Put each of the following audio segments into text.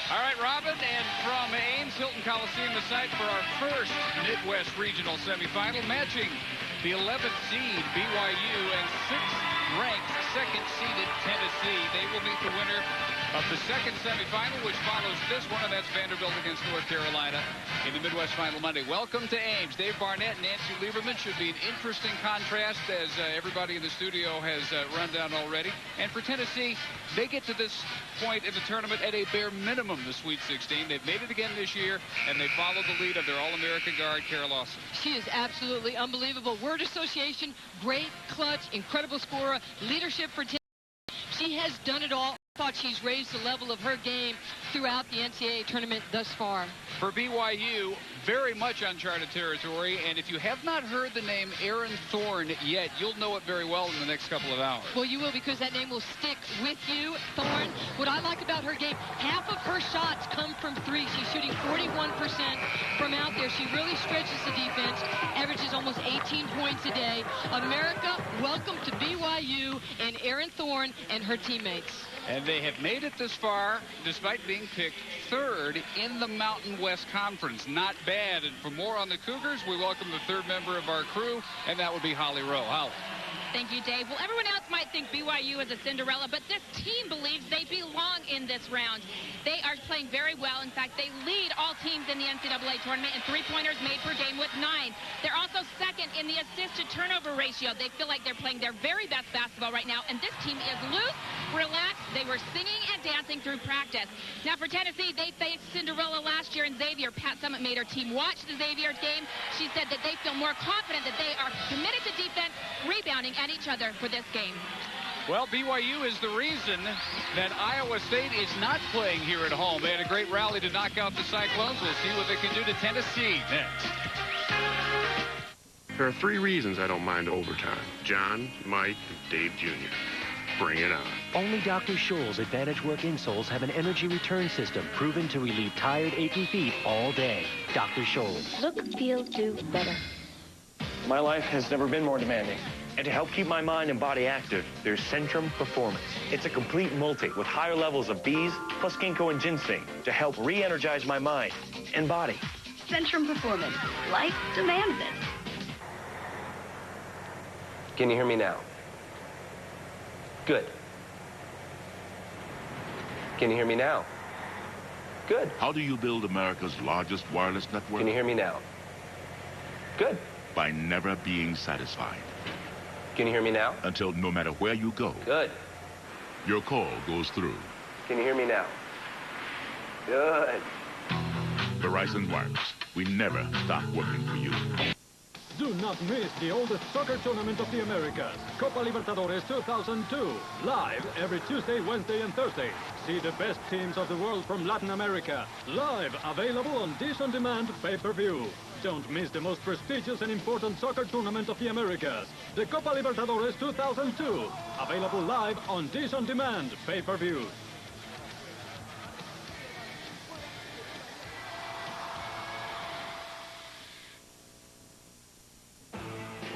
All right, Robin, and from Ames Hilton Coliseum, the site for our first Midwest Regional semifinal, matching the 11th seed BYU and 6th ranked second-seeded Tennessee. They will meet the winner of the second semifinal, which follows this one, and that's Vanderbilt against North Carolina in the Midwest Final Monday. Welcome to Ames. Dave Barnett and Nancy Lieberman. Should be an interesting contrast, as everybody in the studio has run down already. And for Tennessee, they get to this point in the tournament at a bare minimum, the Sweet 16. They've made it again this year, and they follow the lead of their All-American guard, Kara Lawson. She is absolutely unbelievable. Word association, great, clutch, incredible scorer, leadership for Tennessee. She has done it all. I thought she's raised the level of her game throughout the NCAA tournament thus far. For BYU, very much uncharted territory, and if you have not heard the name Erin Thorne yet, you'll know it very well in the next couple of hours. Well, you will, because that name will stick with you. Thorne, what I like about her game, half of her shots come from three. She's shooting 41% from out there. She really stretches the defense, averages almost 18 points a day. America, welcome to BYU and Erin Thorne and her teammates. And they have made it this far despite being picked third in the Mountain West Conference. Not bad. And for more on the Cougars, we welcome the third member of our crew, and that would be Holly Rowe. Holly. Thank you, Dave. Well, everyone else might think BYU is a Cinderella, but this team believes they belong in this round. They are playing very well. In fact, they lead all teams in the NCAA tournament in three-pointers made per game with 9. They're also second in the assist-to-turnover ratio. They feel like they're playing their very best basketball right now, and this team is loose, relaxed. They were singing and dancing through practice. Now, for Tennessee, they faced Cinderella last year in Xavier. Pat Summitt made her team watch the Xavier game. She said that they feel more confident, that they are committed to defense, rebounding, and each other for this game. Well, BYU is the reason that Iowa State is not playing here at home. They had a great rally to knock out the Cyclones. We'll see what they can do to Tennessee next. There are 3 reasons I don't mind overtime. John, Mike, and Dave Jr. Bring it on. Only Dr. Scholl's Advantage Work insoles have an energy return system proven to relieve tired, achy feet all day. Dr. Scholl's. Look, feel, do better. My life has never been more demanding. And to help keep my mind and body active, there's Centrum Performance. It's a complete multi with higher levels of bees plus ginkgo and ginseng to help re-energize my mind and body. Centrum Performance. Life demands it. Can you hear me now? Good. Can you hear me now? Good. How do you build America's largest wireless network? Can you hear me now? Good. By never being satisfied. Can you hear me now? Until no matter where you go, good, your call goes through. Can you hear me now? Good. Verizon Wireless. We never stop working for you. Do not miss the oldest soccer tournament of the Americas, Copa Libertadores 2002. Live every Tuesday, Wednesday, and Thursday. See the best teams of the world from Latin America. Live, available on Dish On Demand pay-per-view. Don't miss the most prestigious and important soccer tournament of the Americas, the Copa Libertadores 2002. Available live on Dish On Demand pay-per-view.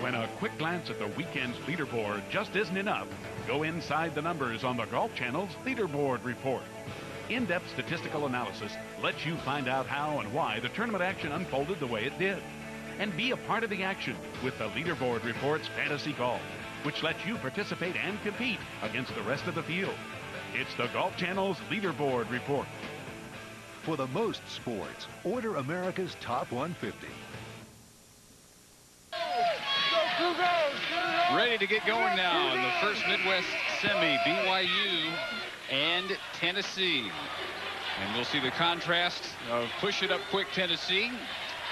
When a quick glance at the weekend's leaderboard just isn't enough, go inside the numbers on the Golf Channel's Leaderboard Report. In-depth statistical analysis lets you find out how and why the tournament action unfolded the way it did. And be a part of the action with the Leaderboard Report's Fantasy Golf, which lets you participate and compete against the rest of the field. It's the Golf Channel's Leaderboard Report. For the most sports, order America's Top 150. Ready to get going now in the first Midwest semi, BYU and Tennessee. And we'll see the contrast of push it up quick Tennessee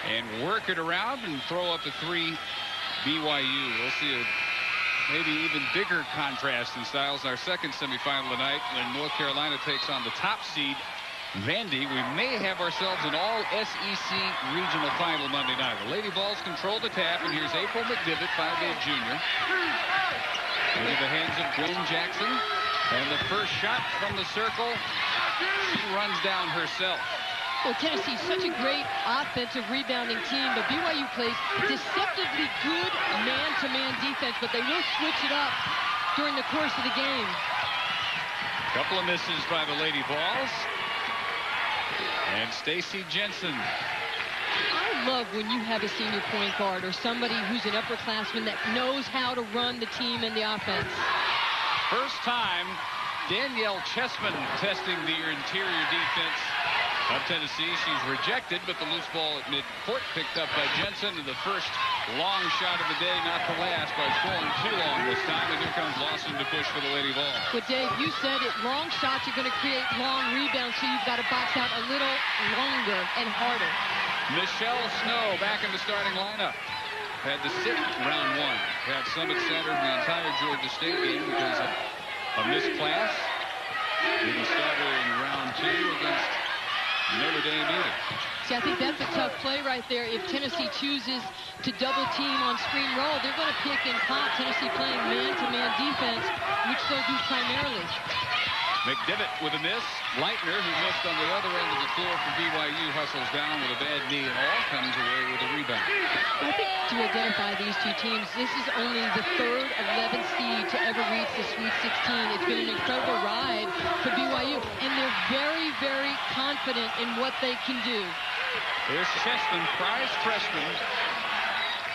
and work it around and throw up the 3 BYU. We'll see a maybe even bigger contrast in styles in our second semifinal tonight when North Carolina takes on the top seed Vandy. We may have ourselves an all-SEC regional final Monday night. The Lady Vols control the tap, and here's April McDivitt, 5'8" junior. Into the hands of Gwen Jackson. And the first shot from the circle, she runs down herself. Well, Tennessee's such a great offensive rebounding team, but BYU plays deceptively good man-to-man defense, but they will switch it up during the course of the game. A couple of misses by the Lady Vols. And Stacy Jensen. I love when you have a senior point guard or somebody who's an upperclassman that knows how to run the team and the offense. First time Danielle Chessman testing the interior defense of Tennessee. She's rejected, but the loose ball at midcourt picked up by Jensen. And the first long shot of the day, not the last, by Thorne too long this time. And here comes Lawson to push for the Lady Vols. Well, Dave, you said it. Long shots are going to create long rebounds, so you've got to box out a little longer and harder. Michelle Snow back in the starting lineup. Had to sit round one. Had Summit centered the entire Georgia State game because of a missed class. Didn't start her in round two against Notre Dame either. See, I think that's a tough play right there. If Tennessee chooses to double team on screen roll, they're going to pick and pop. Tennessee playing man-to-man defense, which they'll do primarily. McDivitt with a miss. Leitner, who missed on the other end of the floor for BYU, hustles down with a bad knee and all, comes away with a rebound. I think to identify these two teams, this is only the third 11th seed to ever reach the Sweet 16. It's been an incredible ride for BYU, and they're very, very confident in what they can do. Here's Chessman, prize freshman,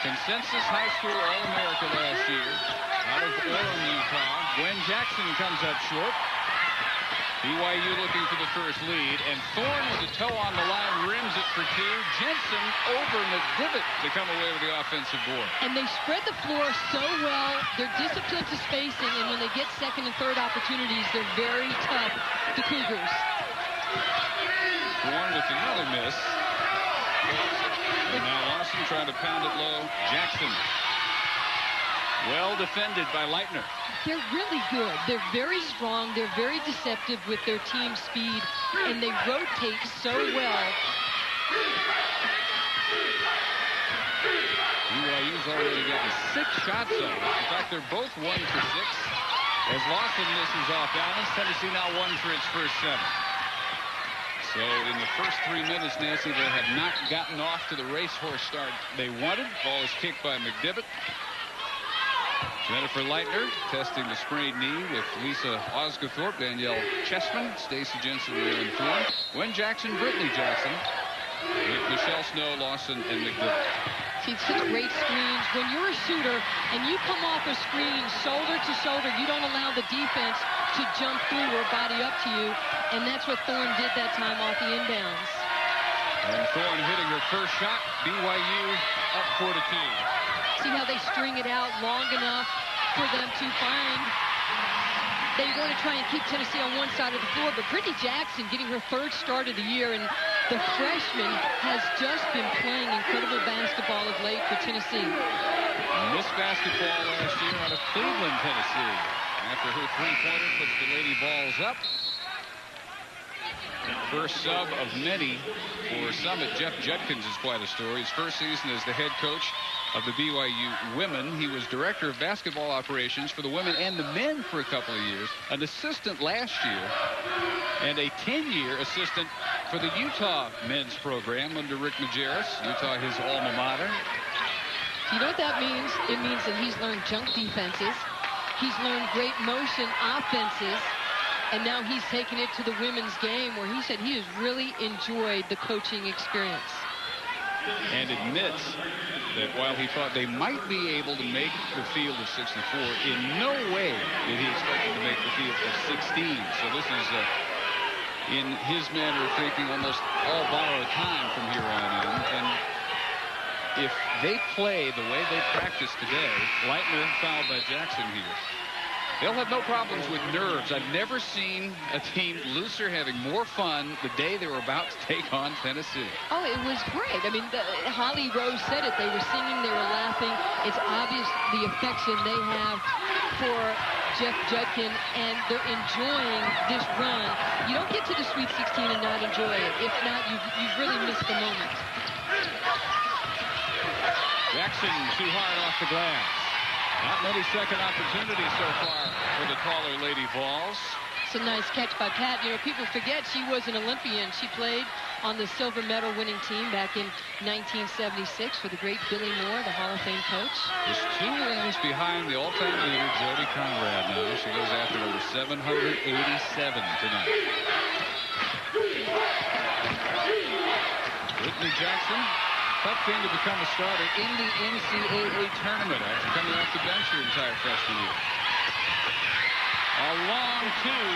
consensus high school All-America last year, out of Orem, Utah. Gwen Jackson comes up short. BYU looking for the first lead, and Thorne with a toe on the line rims it for two. Jensen over McDivitt to come away with the offensive board. And they spread the floor so well. They're disciplined to spacing, and when they get second and third opportunities, they're very tough, the Cougars. Thorne with another miss. And now Lawson trying to pound it low. Jackson. Well defended by Leitner. They're really good. They're very strong. They're very deceptive with their team speed, and they rotate so well. BYU's already gotten 6 shots up. In fact, they're both 1 for 6. As Lawson misses off balance, Tennessee now 1 for its first 7. So in the first 3 minutes, Nancy, they have not gotten off to the racehorse start they wanted. Ball is kicked by McDivitt. Jennifer Leitner testing the sprained knee with Lisa Osgothorpe, Danielle Chessman, Stacy Jensen, and Thorne. Gwen Jackson, Brittany Jackson, with Michelle Snow, Lawson, and McDivitt. See, such great screens. When you're a shooter and you come off a screen shoulder to shoulder, you don't allow the defense to jump through or body up to you, and that's what Thorne did that time off the inbounds. And Thorne hitting her first shot. BYU up 4-2. See how they string it out long enough for them to find. They want to try and keep Tennessee on one side of the floor, but Brittany Jackson getting her 3rd start of the year, and the freshman has just been playing incredible basketball of late for Tennessee. Missed basketball last year out of Cleveland, Tennessee. After her 3-pointer puts the Lady Vols up. First sub of many for Summit. Jeff Judkins is quite a story. His first season as the head coach of the BYU women. He was director of basketball operations for the women and the men for a couple of years. An assistant last year. And a 10-year assistant for the Utah men's program under Rick Majerus. Utah, his alma mater. You know what that means? It means that he's learned junk defenses. He's learned great motion offenses. And now he's taken it to the women's game, where he said he has really enjoyed the coaching experience. And admits that while he thought they might be able to make the field of 64, in no way did he expect them to make the field of 16. So this is, in his manner of thinking, almost all borrowed time from here on in. And if they play the way they practice today, Leitner fouled by Jackson here, they'll have no problems with nerves. I've never seen a team looser, having more fun the day they were about to take on Tennessee. Oh, it was great. I mean, Holly Rose said it. They were singing, they were laughing. It's obvious the affection they have for Jeff Judkin, and they're enjoying this run. You don't get to the Sweet 16 and not enjoy it. If not, you've really missed the moment. Jackson too hard off the glass. Not many second opportunities so far for the taller Lady Vols. It's a nice catch by Pat. You know, people forget she was an Olympian. She played on the silver medal winning team back in 1976 for the great Billy Moore, the Hall of Fame coach. Just 2 rings behind the all-time leader, Jody Conrad now. She goes after number 787 tonight. Whitney Jackson, tough thing to become a starter in the NCAA Tournament after coming off the bench her entire freshman year. A long two,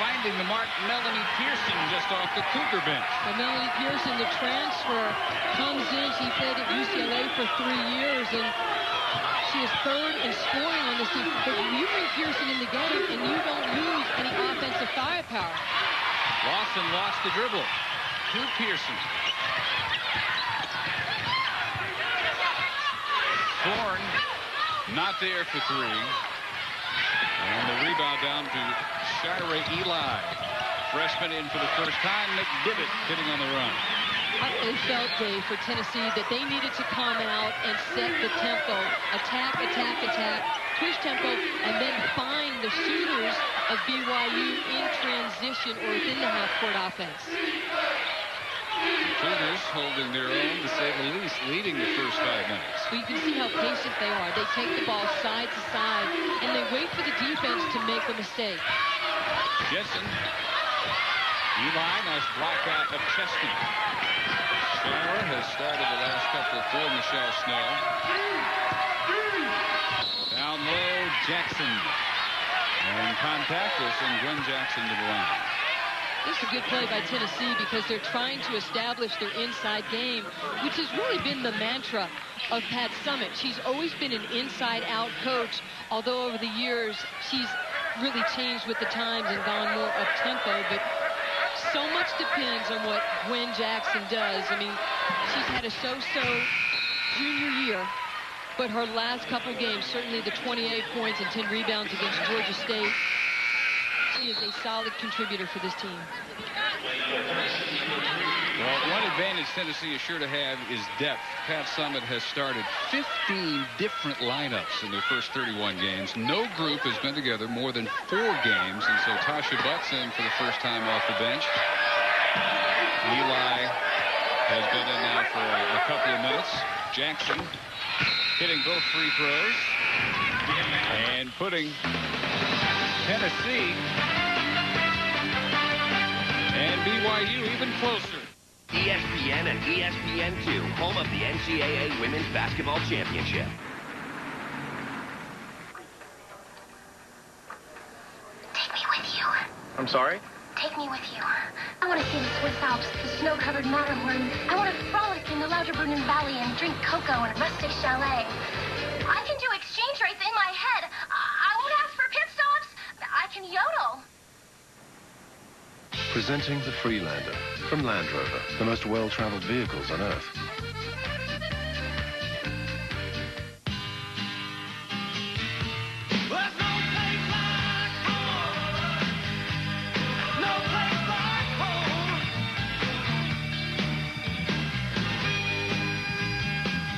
finding the mark, Melanie Pearson just off the Cougar bench. Well, Melanie Pearson, the transfer, comes in. She played at UCLA for 3 years, and she is third in scoring on this team. But you bring Pearson in the game, and you don't lose any offensive firepower. Lawson lost the dribble to Pearson. Thorne not there for three. And the rebound down to Shira Eli. Freshman in for the first time. McDivitt hitting on the run. I really felt, Dave, for Tennessee that they needed to come out and set the tempo. Attack, attack, attack. Push tempo, and then find the shooters of BYU in transition or within the half-court offense. Cougars holding their own, to say the least, leading the first 5 minutes. Well, you can see how patient they are. They take the ball side to side, and they wait for the defense to make a mistake. Jensen. Eli, nice block out of Cheston. Shara has started the last couple for Michelle Snow. Down low, Jackson. And contact will send Gwen Jackson to the line. This is a good play by Tennessee because they're trying to establish their inside game, which has really been the mantra of Pat Summitt. She's always been an inside-out coach, although over the years she's really changed with the times and gone more up-tempo. But so much depends on what Gwen Jackson does. I mean, she's had a so-so junior year, but her last couple games, certainly the 28 points and 10 rebounds against Georgia State, she is a solid contributor for this team. Well, one advantage Tennessee is sure to have is depth. Pat Summitt has started 15 different lineups in their first 31 games. No group has been together more than 4 games, and so Tasha Butt's in for the first time off the bench. Eli has been in now for a couple of minutes. Jackson hitting both free throws and putting Tennessee and BYU even closer. ESPN and ESPN2, home of the NCAA Women's Basketball Championship. Take me with you. I'm sorry? Take me with you. I want to see the Swiss Alps, the snow-covered Matterhorn. I want to frolic in the Lauterbrunnen Valley and drink cocoa in a rustic chalet. I can do exchange rates in my head. I won't ask for pit stops. I can yodel. Presenting the Freelander from Land Rover, the most well-traveled vehicles on Earth.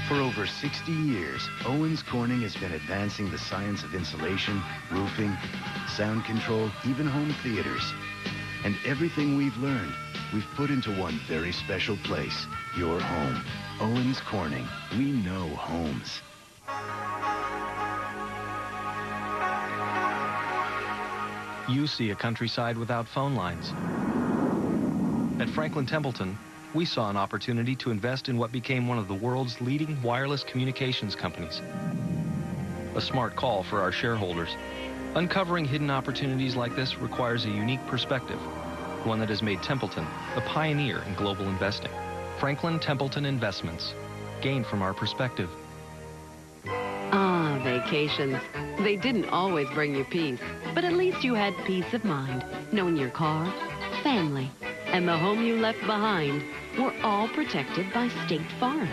For over 60 years, Owens Corning has been advancing the science of insulation, roofing, sound control, even home theaters. And everything we've learned, we've put into one very special place, your home. Owens Corning. We know homes. You see a countryside without phone lines. At Franklin Templeton, we saw an opportunity to invest in what became one of the world's leading wireless communications companies. A smart call for our shareholders. Uncovering hidden opportunities like this requires a unique perspective, one that has made Templeton a pioneer in global investing. Franklin Templeton Investments. Gain from our perspective. Ah, vacations. They didn't always bring you peace, but at least you had peace of mind, knowing your car, family, and the home you left behind were all protected by State Farm.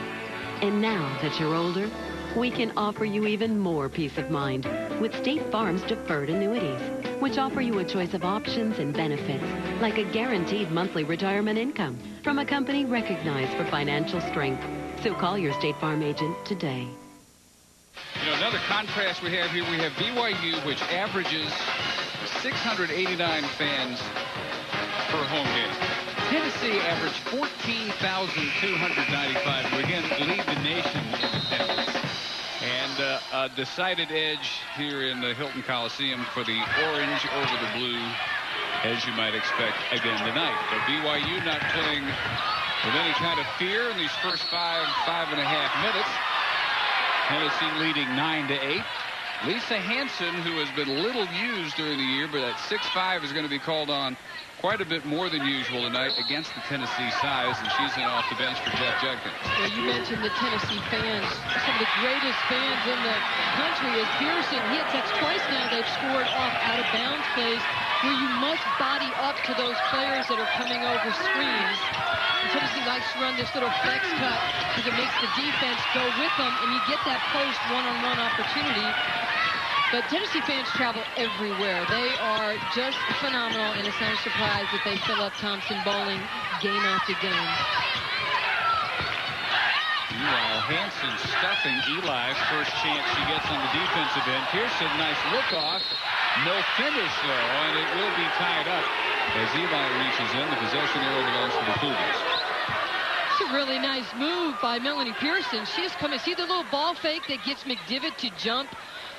And now that you're older, we can offer you even more peace of mind with State Farm's deferred annuities, which offer you a choice of options and benefits, like a guaranteed monthly retirement income from a company recognized for financial strength. So call your State Farm agent today. You know, another contrast we have here, we have BYU, which averages 689 fans per home game. Tennessee averaged 14,295, who again lead the nation in attendance. And a decided edge here in the Hilton Coliseum for the orange over the blue, as you might expect again tonight. But BYU not playing with any kind of fear in these first 5.5 minutes. Tennessee leading 9-8. Lisa Hansen, who has been little used during the year, but at 6'5", is going to be called on quite a bit more than usual tonight against the Tennessee size, and she's in off the bench for Jeff Judkins. Well, you mentioned the Tennessee fans, some of the greatest fans in the country. As Pearson hits, that's twice now they've scored off out-of-bounds plays where you must body up to those players that are coming over screens. And Tennessee likes to run this little flex cut because it makes the defense go with them, and you get that post one-on-one opportunity. But Tennessee fans travel everywhere. They are just phenomenal, and it's not a surprise that they fill up Thompson Bowling game after game. Meanwhile, Hansen stuffing Eli's first chance she gets on the defensive end. Pearson, nice look off. No finish, though, and it will be tied up as Eli reaches in. The possession arrow belongs to the Cougars. It's a really nice move by Melanie Pearson. She just come and see the little ball fake that gets McDivitt to jump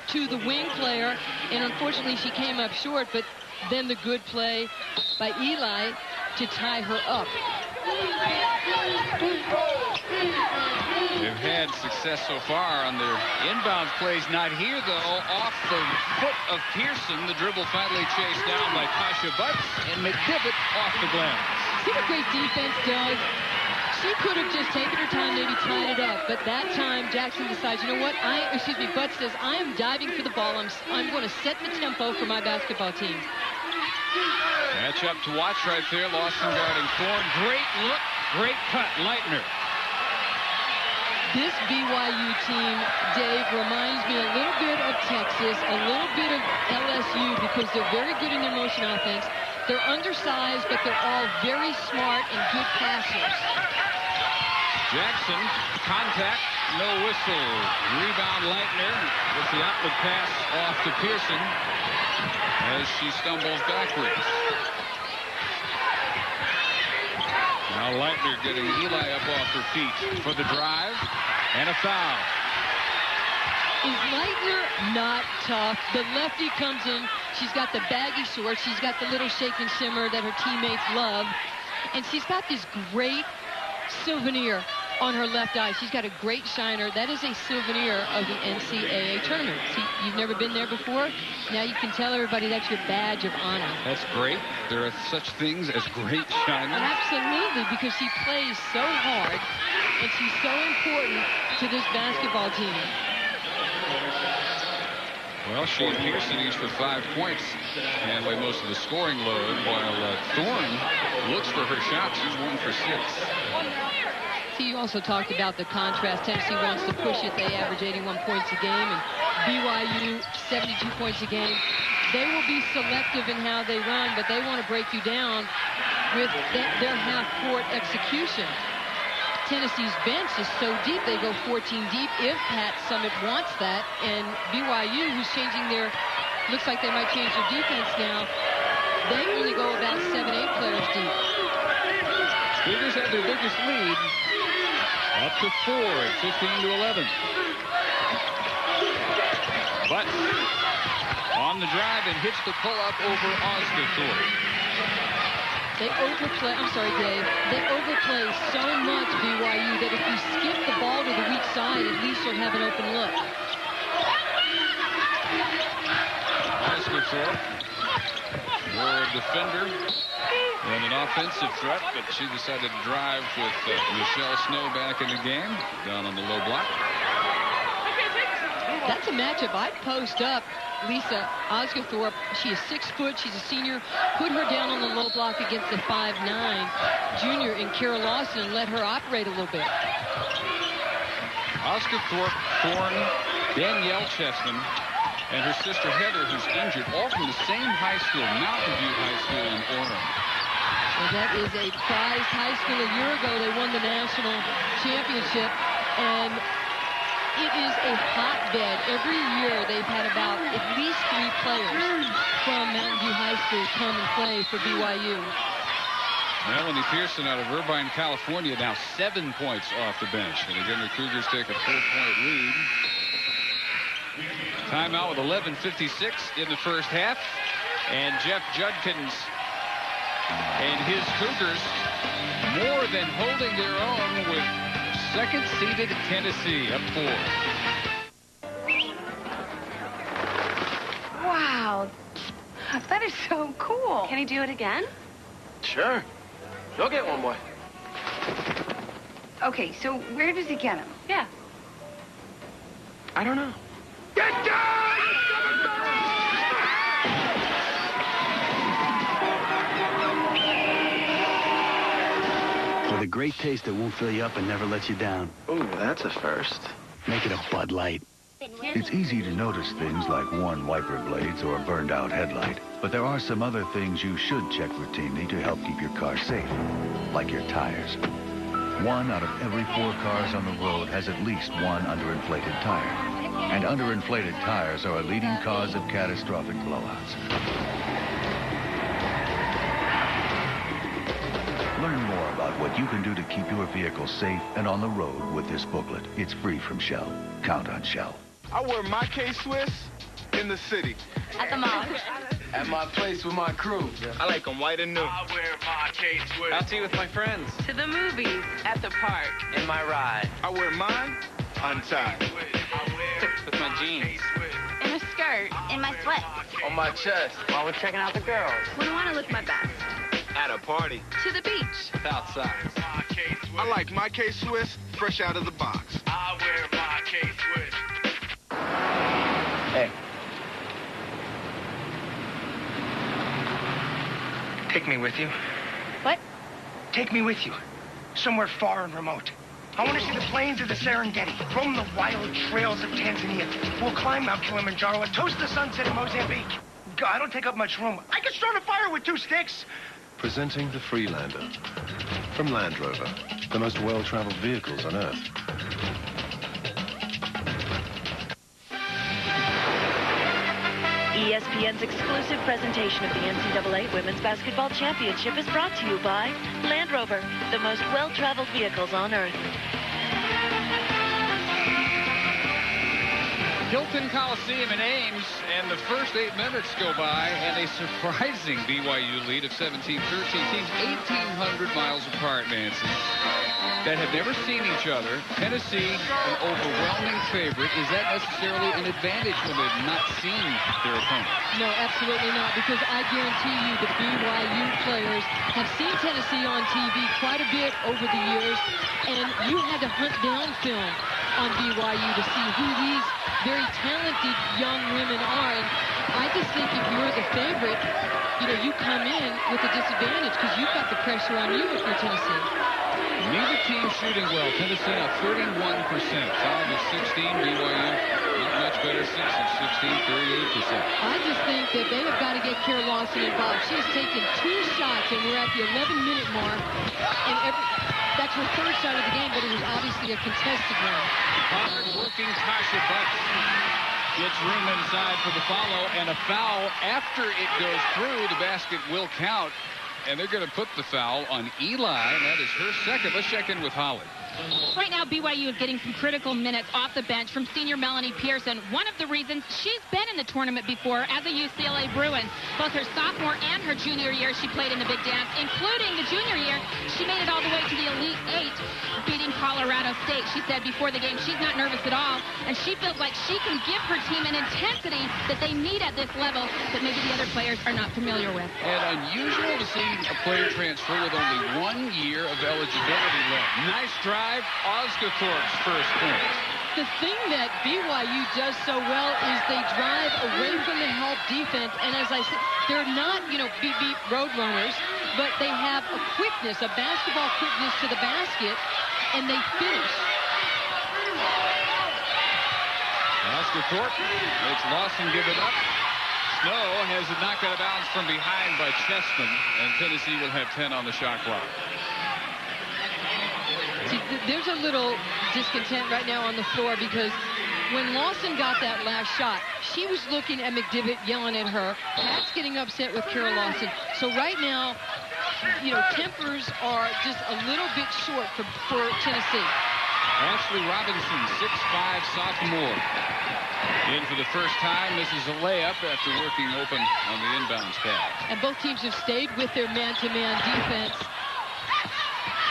to the wing player, and unfortunately she came up short, but then the good play by Eli to tie her up. They've had success so far on their inbound plays. Not here, though. Off the foot of Pearson. The dribble finally chased down by Tasha Butts, and McDivitt off the glass. See what great defense does? She could have just taken her time, maybe tied it up, but that time Jackson decides, you know what? Butts says, I am diving for the ball. I'm going to set the tempo for my basketball team. Match up to watch right there. Lawson guarding Thorne. Great look, great cut. Leitner. This BYU team, Dave, reminds me a little bit of Texas, a little bit of LSU, because they're very good in their motion offense. They're undersized, but they're all very smart and good passers. Jackson, contact, no whistle. Rebound, Leitner with the outlet pass off to Pearson as she stumbles backwards. Now Leitner getting Eli up off her feet for the drive, and a foul. Is Leitner not tough? The lefty comes in. She's got the baggy shorts. She's got the little shake and shimmer that her teammates love. And she's got this great souvenir on her left eye. She's got a great shiner. That is a souvenir of the NCAA tournament. See, you've never been there before? Now you can tell everybody that's your badge of honor. That's great. There are such things as great shiners. Absolutely, because she plays so hard, and she's so important to this basketball team. Well, she and Pearson each for 5 points handling most of the scoring load, while Thorne looks for her shots. She's 1 for 6. See, you also talked about the contrast. Tennessee wants to push it. They average 81 points a game, and BYU 72 points a game. They will be selective in how they run, but they want to break you down with their half-court execution. Tennessee's bench is so deep, they go 14 deep if Pat Summitt wants that. And BYU, who's changing their, looks like they might change their defense now, they only go about 7-8 players deep. Cougars have their biggest lead up to 4 at 15-11. But on the drive and hits the pull-up over Osgood. They overplay, I'm sorry, Dave, they overplay so much, BYU, that if you skip the ball to the weak side, at least you'll have an open look. Osgood, more defender and an offensive threat, but she decided to drive with Michelle Snow back in the game, down on the low block. That's a matchup I'd post up. Lisa Osgothorpe, she is 6 foot. She's a senior. Put her down on the low block against the 5'9" junior in Kara Lawson and let her operate a little bit. Osgothorpe, Thorne, Danielle Chessman, and her sister Heather, who's injured, all from the same high school, Mountain View High School in Orem. And that is a prized high school. A year ago, they won the national championship, and it is a hotbed. Every year they've had about at least 3 players from Mountain View High School come and play for BYU. Melanie Pearson out of Irvine, California, now 7 points off the bench. And again, the Cougars take a 4-point lead. Timeout with 11:56 in the first half. And Jeff Judkins and his Cougars more than holding their own with second-seeded Tennessee up 4. Wow. That is so cool. Can he do it again? Sure. You'll get one, boy. Okay, so where does he get him? Yeah. I don't know. Get down! With a great taste that won't fill you up and never let you down. Ooh, that's a first. Make it a Bud Light. It's easy to notice things like worn wiper blades or a burned-out headlight, but there are some other things you should check routinely to help keep your car safe, like your tires. 1 out of every 4 cars on the road has at least one underinflated tire, and underinflated tires are a leading cause of catastrophic blowouts. Learn more about what you can do to keep your vehicle safe and on the road with this booklet. It's free from Shell. Count on Shell. I wear my K-Swiss in the city. At the mall. At my place with my crew. I like them white and new. I wear my K-Swiss. Out to eat with my friends. To the movies. At the park. In my ride. I wear mine untied. With my jeans. In a skirt. In my sweats. On my chest. While we're checking out the girls. When I want to look my best. At a party. To the beach. Outside. I like my K-Swiss fresh out of the box. I wear my K-Swiss. Hey. Take me with you. What? Take me with you. Somewhere far and remote. I want to see the plains of the Serengeti, roam the wild trails of Tanzania. We'll climb Mount Kilimanjaro and toast the sunset in Mozambique. God, I don't take up much room. I can start a fire with 2 sticks. Presenting the Freelander from Land Rover, the most well-traveled vehicles on Earth. ESPN's exclusive presentation of the NCAA Women's Basketball Championship is brought to you by Land Rover, the most well-traveled vehicles on Earth. Hilton Coliseum in Ames, and the first 8 minutes go by, and a surprising BYU lead of 17-13. Teams 1,800 miles apart, Nancy, that have never seen each other. Tennessee, an overwhelming favorite. Is that necessarily an advantage when they've not seen their opponent? No, absolutely not, because I guarantee you the BYU players have seen Tennessee on TV quite a bit over the years, and you had to hunt down film on BYU to see who these very talented young women are. And I just think if you're the favorite, you know, you come in with a disadvantage because you've got the pressure on you if you're Tennessee. Neither team shooting well. Tennessee now 31%. Foul with 16. BYU not much better. 6 of 16, 38%. I just think that they have got to get Kara Lawson involved. She has taken 2 shots, and we're at the 11-minute mark. And that's her 3rd shot of the game, but it was obviously a contested one. Hard-working Tasha Bucks gets room inside for the follow, and a foul after it goes through. The basket will count, and they're going to put the foul on Eli, and that is her 2nd. Let's check in with Holly. Right now, BYU is getting some critical minutes off the bench from senior Melanie Pearson. One of the reasons she's been in the tournament before as a UCLA Bruin. Both her sophomore and her junior year, she played in the big dance, including the junior year. She made it all the way to the Elite 8, beating Colorado State. She said before the game she's not nervous at all, and she feels like she can give her team an intensity that they need at this level that maybe the other players are not familiar with. And unusual to see a player transfer with only 1 year of eligibility left. Nice drive. Osgathorpe's first point. The thing that BYU does so well is they drive away from the help defense, and as I said, they're not, you know, beat road runners, but they have a quickness, a basketball quickness to the basket, and they finish. Osgathorpe makes Lawson give it up. Snow has it knocked out of bounds from behind by Chessman, and Tennessee will have 10 on the shot clock. See, there's a little discontent right now on the floor because when Lawson got that last shot, she was looking at McDivitt, yelling at her. Pat's getting upset with Kara Lawson. So right now, you know, tempers are just a little bit short for Tennessee. Ashley Robinson, 6'5", sophomore. In for the first time. This is a layup after working open on the inbounds pass. And both teams have stayed with their man-to-man defense.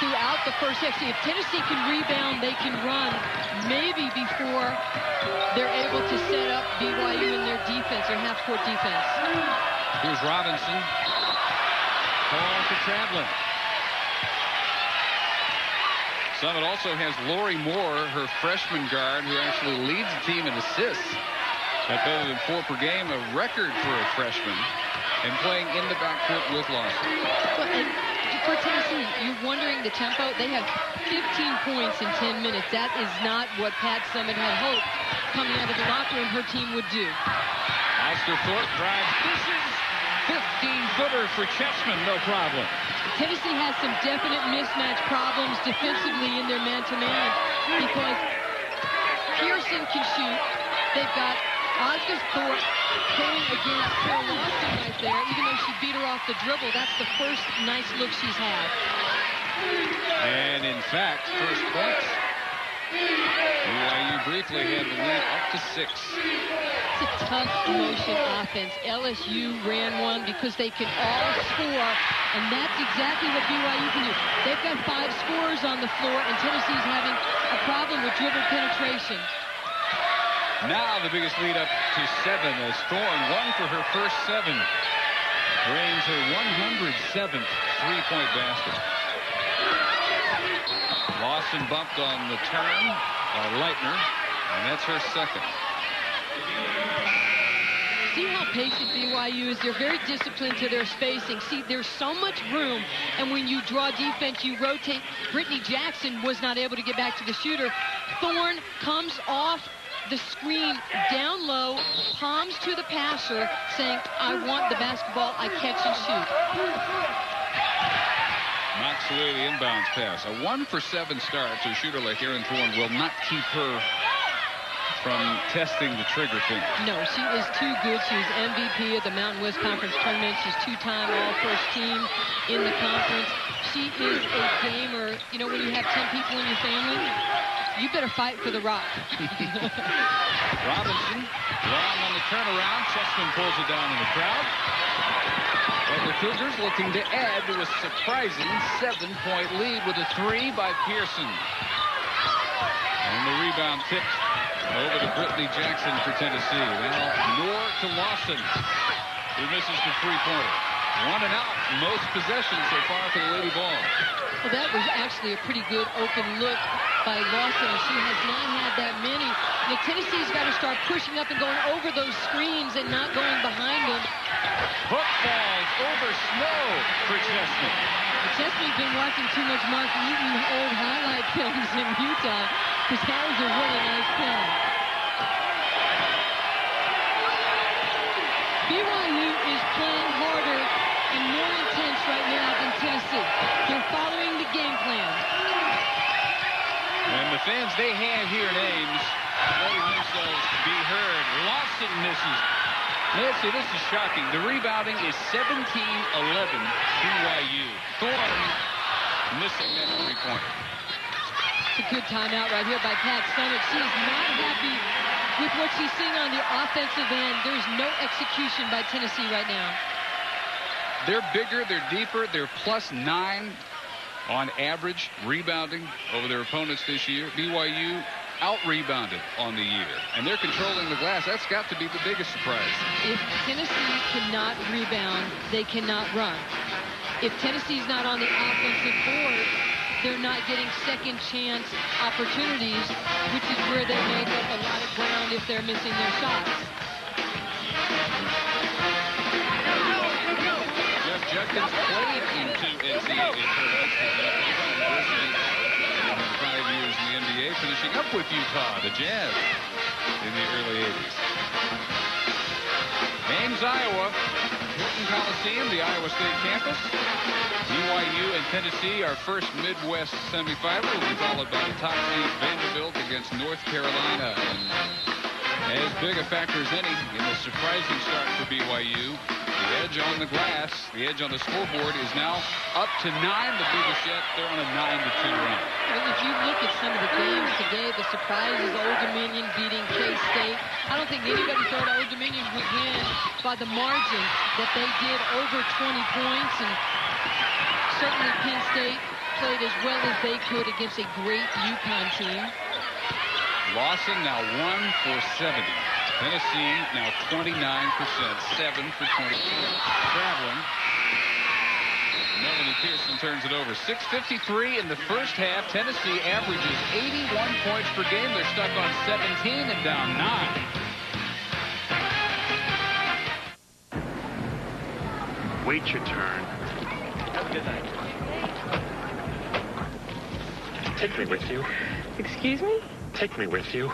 throughout the first half. See, if Tennessee can rebound, they can run maybe before they're able to set up BYU in their defense, their half-court defense. Here's Robinson. Ball to Traveling. Summit also has Lori Moore, her freshman guard, who actually leads the team in assists at better than 4 per game, a record for a freshman, and playing in the backcourt with Lawson. Well, and for Tennessee, you're wondering the tempo. They have 15 points in 10 minutes. That is not what Pat Summit had hoped coming out of the locker room her team would do. Oscar Thorpe drives, dishes, 15-footer for Chessman, no problem. Tennessee has some definite mismatch problems defensively in their man-to-man because Pearson can shoot. They've got Oscar Thorpe going against Carol Lawson right there, even though she beat her off the dribble. That's the first nice look she's had. And in fact, first points. BYU briefly had the lead up to 6. It's a tough motion offense. LSU ran one because they can all score, and that's exactly what BYU can do. They've got 5 scorers on the floor, and Tennessee's having a problem with dribble penetration. Now the biggest lead up to 7 as Thorne won for her first 7. Drains her 107th three-point basket. Lawson bumped on the turn by Leitner, and that's her second. See how patient BYU is? They're very disciplined to their spacing. See, there's so much room, and when you draw defense, you rotate. Brittany Jackson was not able to get back to the shooter. Thorne comes off the screen down low, palms to the passer, saying, I want the basketball, I catch and shoot. Knocks away the inbounds pass. A 1 for 7 start to a shooter like Erin Thorne will not keep her from testing the trigger finger. No, she is too good. She was MVP of the Mountain West Conference Tournament. She's 2-time All-First Team in the conference. She is a gamer. You know, when you have 10 people in your family, you better fight for the rock. Robinson, long on the turnaround. Chessman pulls it down in the crowd. And the Cougars looking to add to a surprising 7-point lead with a 3 by Pearson. And the rebound tipped over to Brittany Jackson for Tennessee. Now Moore to Lawson, who misses the three-pointer. 1 and out, most possessions so far for the Lady Vols. Well, that was actually a pretty good open look by Lawson. She has not had that many. Now, Tennessee's got to start pushing up and going over those screens and not going behind them. Hook falls over Snow for Chessman. Chessman's been watching too much Mark Eaton old highlight films in Utah, because that was a really nice play. BYU is playing harder and more intense right now than Tennessee. They're following the game plan. And the fans they have here in Ames letting themselves be heard. Lawson misses. Nancy, this is shocking. The rebounding is 17-11 BYU. Thorne missing that three-pointer. It's a good timeout right here by Pat Summit. She is not happy with what she's seeing on the offensive end. There's no execution by Tennessee right now. They're bigger, they're deeper, they're +9 on average rebounding over their opponents this year. BYU out-rebounded on the year, and they're controlling the glass. That's got to be the biggest surprise. If Tennessee cannot rebound, they cannot run. If Tennessee's not on the offensive board, they're not getting second chance opportunities, which is where they make up a lot of ground if they're missing their shots. Jeff Judkins played in 2 NCAA tournaments in 5 years in the NBA, finishing up with Utah, the Jazz, in the early 80s. Ames, Iowa, Hilton Coliseum, the Iowa State campus. BYU and Tennessee, our first Midwest semifinal, will be followed by the top seed Vanderbilt against North Carolina. And as big a factor as any in the surprising start for BYU, the edge on the glass, the edge on the scoreboard is now up to 9, the biggest yet. They're on a 9-2 run. Well, if you look at some of the games today, the surprise is Old Dominion beating K-State. I don't think anybody thought Old Dominion would win by the margin that they did, over 20 points. And certainly Penn State played as well as they could against a great UConn team. Lawson now 1 for 70. Tennessee now 29%, 7 for 20. Traveling. Melanie Pearson turns it over. 6:53 in the first half. Tennessee averages 81 points per game. They're stuck on 17 and down 9. Wait your turn. Have a good night. Take me with you. Excuse me? Take me with you.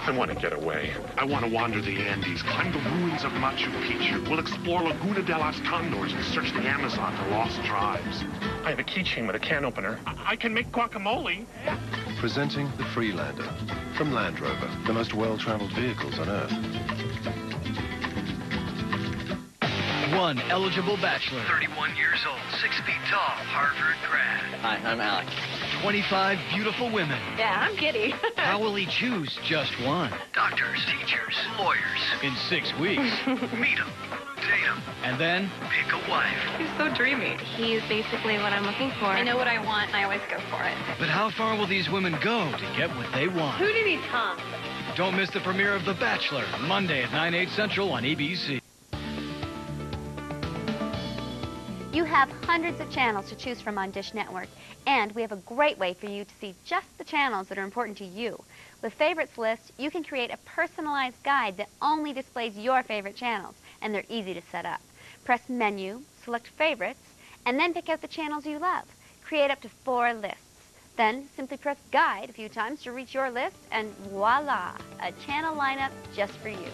I want to get away. I want to wander the Andes, climb the ruins of Machu Picchu. We'll explore Laguna de los Condors and search the Amazon for lost tribes. I have a keychain with a can opener. I can make guacamole. Presenting the Freelander from Land Rover, the most well-traveled vehicles on Earth. One eligible bachelor. 31 years old, 6 feet tall, Harvard grad. Hi, I'm Alex. 25 beautiful women. Yeah, I'm giddy. How will he choose just one? Doctors, teachers, lawyers. In 6 weeks. Meet him, date him, And then? pick a wife. He's so dreamy. He's basically what I'm looking for. I know what I want, and I always go for it. But how far will these women go to get what they want? Who did he tongue? Don't miss the premiere of The Bachelor, Monday at 9/8 Central on ABC. You have hundreds of channels to choose from on Dish Network, and we have a great way for you to see just the channels that are important to you. With Favorites List, you can create a personalized guide that only displays your favorite channels, and they're easy to set up. Press Menu, select Favorites, and then pick out the channels you love. Create up to 4 lists. Then simply press Guide a few times to reach your list, and voila, a channel lineup just for you.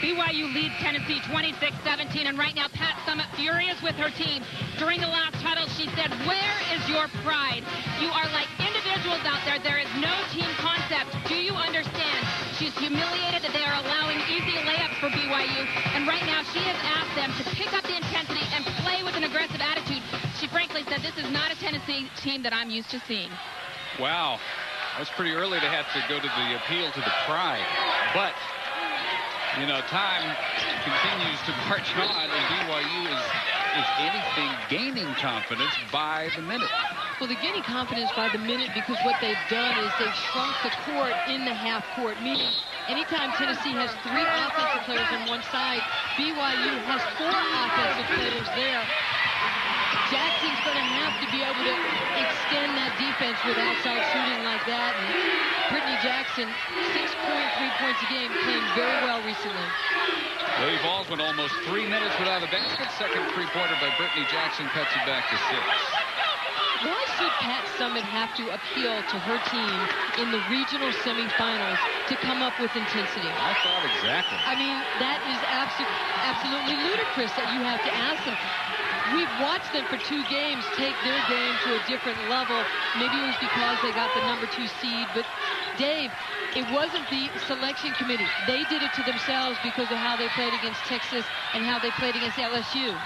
BYU leads Tennessee 26-17, and right now Pat Summitt furious with her team. During the last huddle, she said, "Where is your pride? You are like individuals out there. There is no team concept. Do you understand?" She's humiliated that they are allowing easy layups for BYU, and right now she has asked them to pick up the intensity and play with an aggressive attitude. She frankly said, "This is not a Tennessee team that I'm used to seeing." Wow. That's pretty early to have to go to the appeal to the pride. But you know, time continues to march on, and BYU is, if anything, gaining confidence by the minute. Well, they're gaining confidence by the minute because what they've done is they've shrunk the court in the half court, meaning anytime Tennessee has 3 offensive players on one side, BYU has 4 offensive players there. Jackson's going to have to be able to extend that defense with outside shooting like that. And Brittany Jackson, 6.3 points a game, playing very well recently. Lady Vols went almost 3 minutes without a basket. Second three-pointer by Brittany Jackson cuts it back to 6. Why should Pat Summitt have to appeal to her team in the regional semifinals to come up with intensity? I thought exactly. I mean, that is absolutely ludicrous that you have to ask them. We've watched them for 2 games take their game to a different level. Maybe it was because they got the number 2 seed. But, Dave, it wasn't the selection committee. They did it to themselves because of how they played against Texas and how they played against LSU.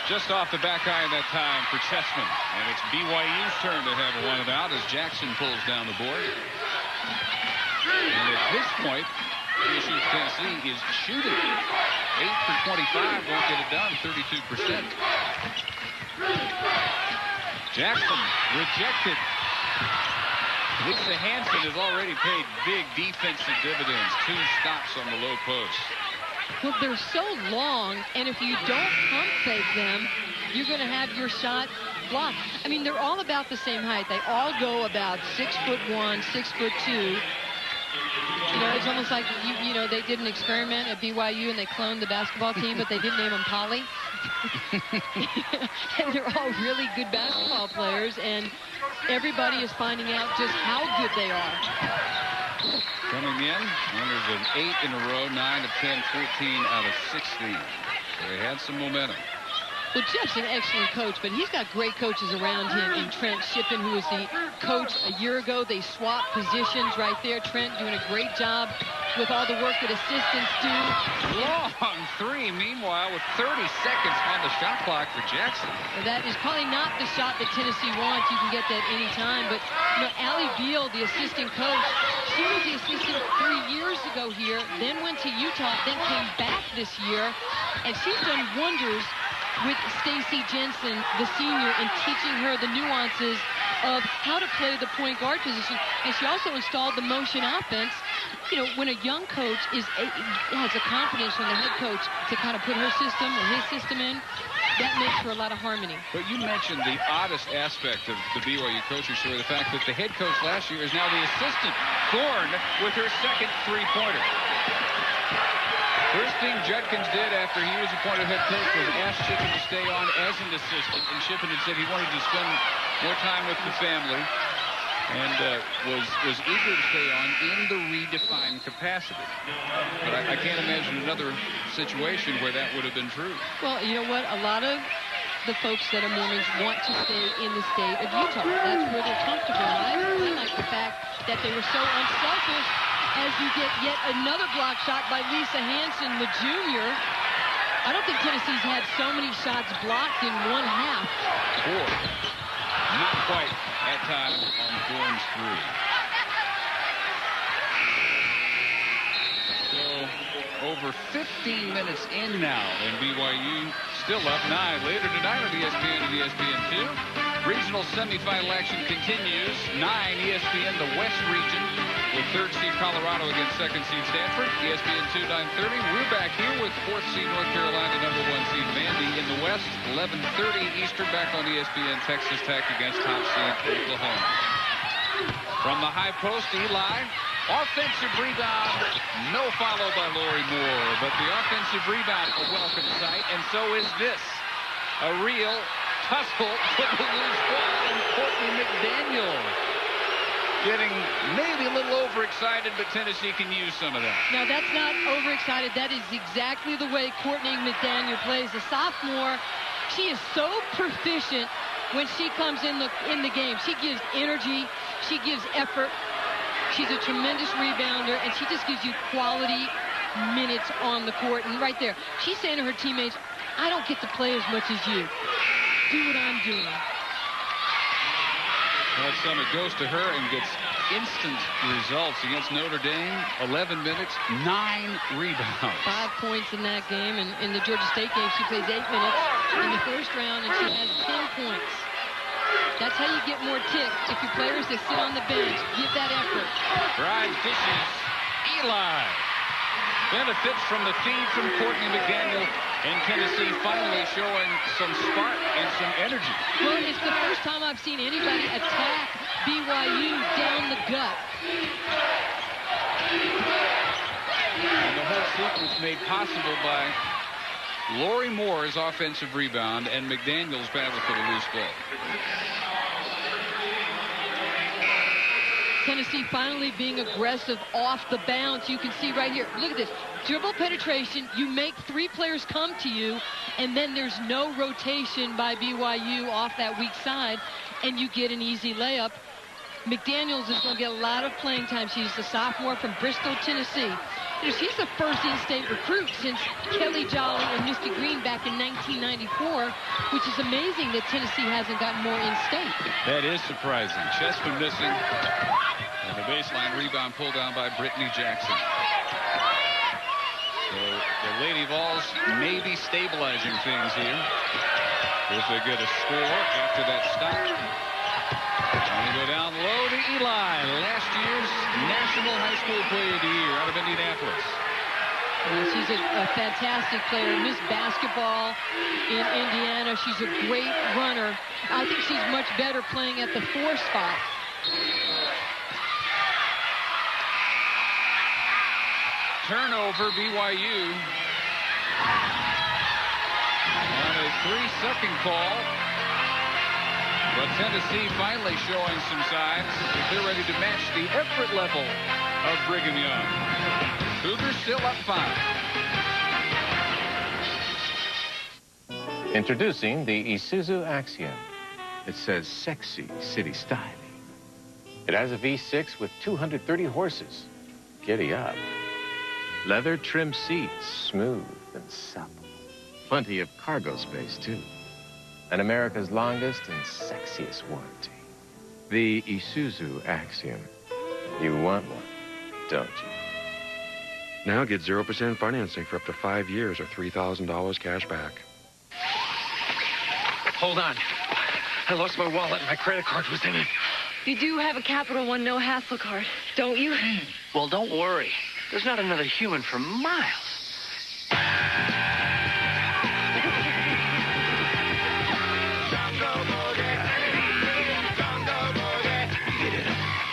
Just off the back iron that time for Chessman. And it's BYU's turn to have one out as Jackson pulls down the board. And at this point, Tennessee is shooting. 8 for 25, won't get it done, 32%. Jackson rejected. Lisa Hansen has already paid big defensive dividends. 2 stops on the low post. Well, they're so long, and if you don't pump fake them, you're going to have your shot blocked. I mean, they're all about the same height. They all go about 6'1", 6'2". You know, it's almost like, you know, they did an experiment at BYU and they cloned the basketball team, but they didn't name them Polly. And they're all really good basketball players, and everybody is finding out just how good they are. Coming in, and there's an 8 in a row, 9 of 10, 14 out of 16. So they had some momentum. Well, Jeff's an excellent coach, but he's got great coaches around him in Trent Shippen, who was the coach a year ago. They swapped positions right there. Trent doing a great job with all the work that assistants do. Long three, meanwhile, with 30 seconds on the shot clock for Jackson. And that is probably not the shot that Tennessee wants. You can get that any time. But, you know, Allie Beal, the assistant coach, she was the assistant 3 years ago here, then went to Utah, then came back this year. And she's done wonders with Stacey Jensen, the senior, in teaching her the nuances of how to play the point guard position. And she also installed the motion offense. You know, when a young coach has a confidence from the head coach to kind of put her system or his system in, that makes for a lot of harmony. But you mentioned the oddest aspect of the BYU coaching story, the fact that the head coach last year is now the assistant, Thorne, with her second three-pointer. First thing Judkins did after he was appointed head coach was ask Shippen to stay on as an assistant, and Shippen had said he wanted to spend more time with the family and was eager to stay on in the redefined capacity. But I can't imagine another situation where that would have been true. Well, you know what? A lot of the folks that are Mormons want to stay in the state of Utah. That's where they're comfortable. And I like the fact that they were so unselfish as you get yet another block shot by Lisa Hansen, the junior. I don't think Tennessee's had so many shots blocked in one half. 4. Not quite at time on Thorne's 3. So over 15 minutes in now, and BYU still up 9. Later tonight on ESPN and ESPN2. Regional semifinal action continues. 9 ESPN, the West region, with 3rd seed Colorado against 2nd seed Stanford. ESPN2 9:30. We're back here with 4th seed North Carolina, number 1 seed Vandy in the West. 11:30 Eastern, back on ESPN. Texas Tech against top seed Oklahoma. From the high post, Eli. Offensive rebound. No follow by Lori Moore, but the offensive rebound a welcome sight, and so is this. A real tussle for the loose ball, and Courtney McDaniel getting maybe a little overexcited, but Tennessee can use some of that. No, that's not overexcited. That is exactly the way Courtney McDaniel plays. The sophomore, she is so proficient when she comes in the game. She gives energy. She gives effort. She's a tremendous rebounder, and she just gives you quality minutes on the court. And right there, she's saying to her teammates, I don't get to play as much as you. Do what I'm doing. That summit goes to her and gets instant results against Notre Dame. 11 minutes, 9 rebounds. 5 points in that game. And in the Georgia State game, she plays 8 minutes in the first round, and she has 10 points. That's how you get more tick. If your players that sit on the bench give that effort. Fried dishes. Eli benefits from the feed from Courtney McDaniel, and Tennessee finally showing some spark and some energy. Well, it's the first time I've seen anybody attack BYU down the gut. And the whole sequence made possible by Lori Moore's offensive rebound and McDaniel's battle for the loose ball. Tennessee finally being aggressive off the bounce. You can see right here. Look at this. Dribble penetration. You make 3 players come to you, and then there's no rotation by BYU off that weak side, and you get an easy layup. McDaniels is going to get a lot of playing time. She's the sophomore from Bristol, Tennessee. You know, she's the first in-state recruit since Kelly Jolly and Misty Green back in 1994, which is amazing that Tennessee hasn't gotten more in-state. That is surprising. Chessman missing. And the baseline rebound pulled down by Brittany Jackson. So the Lady Vols may be stabilizing things here if they get a score after that stop. And they go down low to Eli, last year's National High School Player of the Year out of Indianapolis. Well, she's a fantastic player. Miss Basketball in Indiana. She's a great runner. I think she's much better playing at the 4 spot. Turnover, BYU. On a 3-second call. But Tennessee finally showing some signs that they're ready to match the effort level of Brigham Young. Cougars still up 5. Introducing the Isuzu Axiom. It says sexy city styling. It has a V6 with 230 horses. Giddy up. Leather trim seats, smooth and supple. Plenty of cargo space, too. And America's longest and sexiest warranty. The Isuzu Axiom. You want one, don't you? Now get 0% financing for up to 5 years or $3,000 cash back. Hold on. I lost my wallet and my credit card was in it. You do have a Capital One no-hassle card, don't you? Well, don't worry. There's not another human for miles.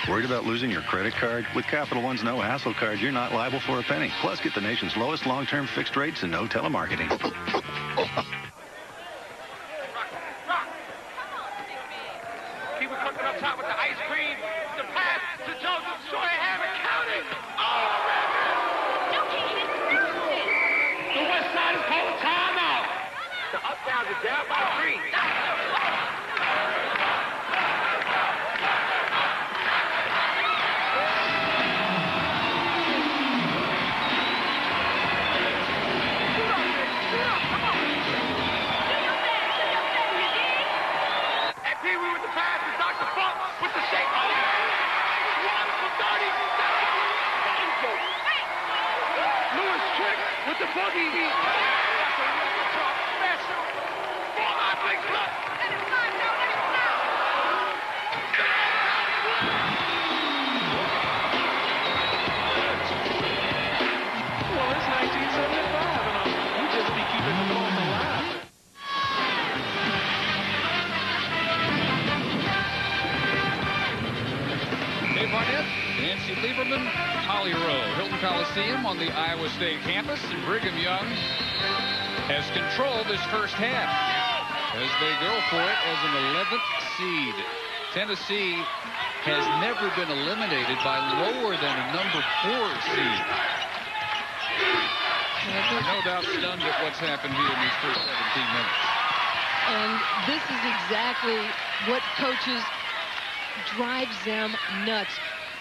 Worried about losing your credit card? With Capital One's no-hassle card, you're not liable for a penny. Plus, get the nation's lowest long-term fixed rates and no telemarketing. People cooking up top with the ice cream, the pass to Joseph Short ham and counting. Oh, the West Side is calling timeout. The Uptowns are down by 3. With the boogie. That's a real talk special. For my big club. Well, it's 1975 and we just be keeping the ball alive. Dave Barnett, Nancy Lieberman, Holly Rowe, Hilton Coliseum on the Iowa State campus, and Brigham Young has controlled this first half as they go for it as an 11th seed. Tennessee has never been eliminated by lower than a number 4 seed. They're no doubt stunned at what's happened here in these first 17 minutes. And this is exactly what coaches drives them nuts.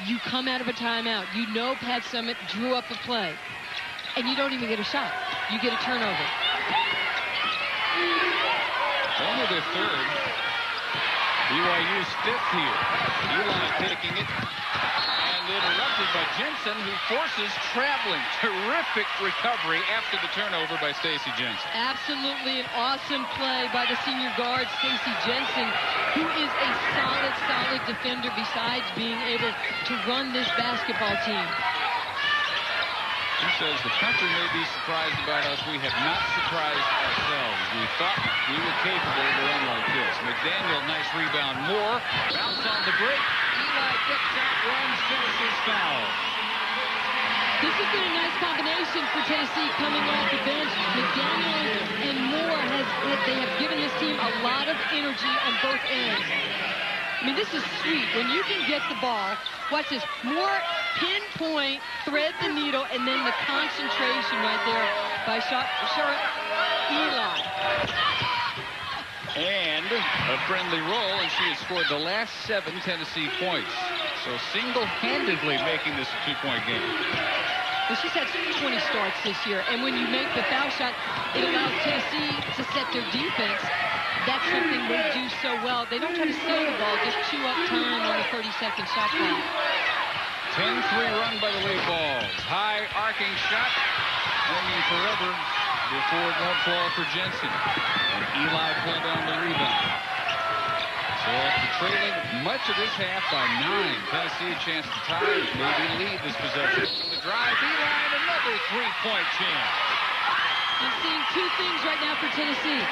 You come out of a timeout. You know Pat Summitt drew up a play. And you don't even get a shot. You get a turnover. Only their third. BYU's 5th here. Eli taking it. And interrupted by Jensen, who forces traveling. Terrific recovery after the turnover by Stacey Jensen. Absolutely an awesome play by the senior guard, Stacey Jensen, who is a solid defender besides being able to run this basketball team. He says the country may be surprised about us. We have not surprised ourselves. We thought we were capable of a run like this. McDaniel, nice rebound. Moore, bounce on the break. Eli gets out, runs, finishes foul. This has been a nice combination for Tennessee coming off the bench. McDaniel and Moore, they have given this team a lot of energy on both ends. I mean, this is sweet. When you can get the ball, watch this. Moore pinpoint, thread the needle, and then the concentration right there by Eli. And a friendly roll, and she has scored the last 7 Tennessee points. So single-handedly making this a 2-point game. Well, she's had 20 starts this year, and when you make the foul shot, it allows Tennessee to set their defense. That's something they do so well. They don't try to steal the ball, just chew up time on the 30-second shot clock. 10-3 run by the Lady Vols. High arcing shot, hanging forever before it won't fall for Jensen. And Eli pulled down the rebound. So after trailing much of this half by 9, Tennessee a chance to tie, maybe lead this possession. From the drive, Eli, and another 3-point chance. I'm seeing 2 things right now for Tennessee.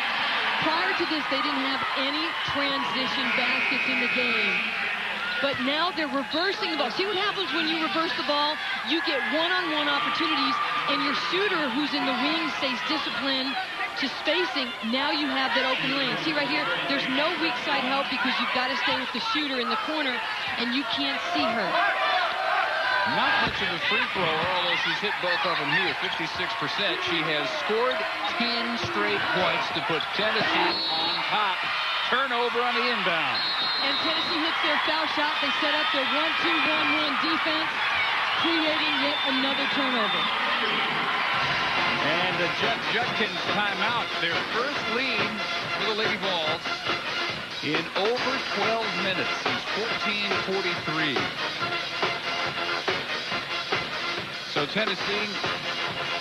Prior to this, they didn't have any transition baskets in the game. But now they're reversing the ball. See what happens when you reverse the ball? You get one-on-one opportunities, and your shooter who's in the wing stays disciplined to spacing. Now you have that open lane. See right here, there's no weak side help because you've got to stay with the shooter in the corner, and you can't see her. Not much of a free thrower, although she's hit both of them here, 56%. She has scored 10 straight points to put Tennessee on top. Turnover on the inbound. And Tennessee hits their foul shot. They set up their 1-2-1-1 defense, creating yet another turnover. And the Judkins timeout, their first lead for the Lady Vols in over 12 minutes is 14:43. So Tennessee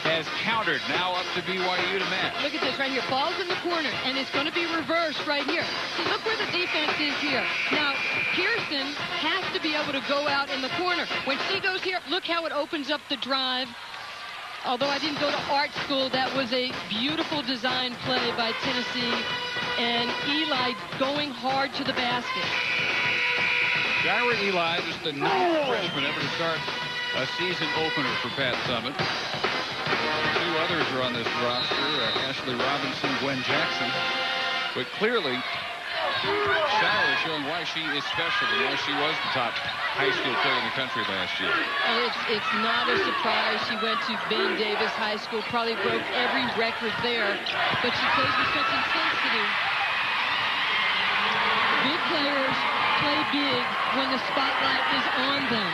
has countered, now up to BYU to match. Look at this right here. Ball's in the corner, and it's going to be reversed right here. See, look where the defense is here. Now, Pearson has to be able to go out in the corner. When she goes here, look how it opens up the drive. Although I didn't go to art school, that was a beautiful design play by Tennessee. And Eli going hard to the basket. Gyra Eli, just the 9th freshman ever to start a season opener for Pat Summitt. Two others are on this roster, Ashley Robinson, Gwen Jackson. But clearly, Gyra is showing why she is special and why she was the top high school player in the country last year. It's not a surprise. She went to Ben Davis High School, probably broke every record there, but she plays with such intensity. Big players play big when the spotlight is on them.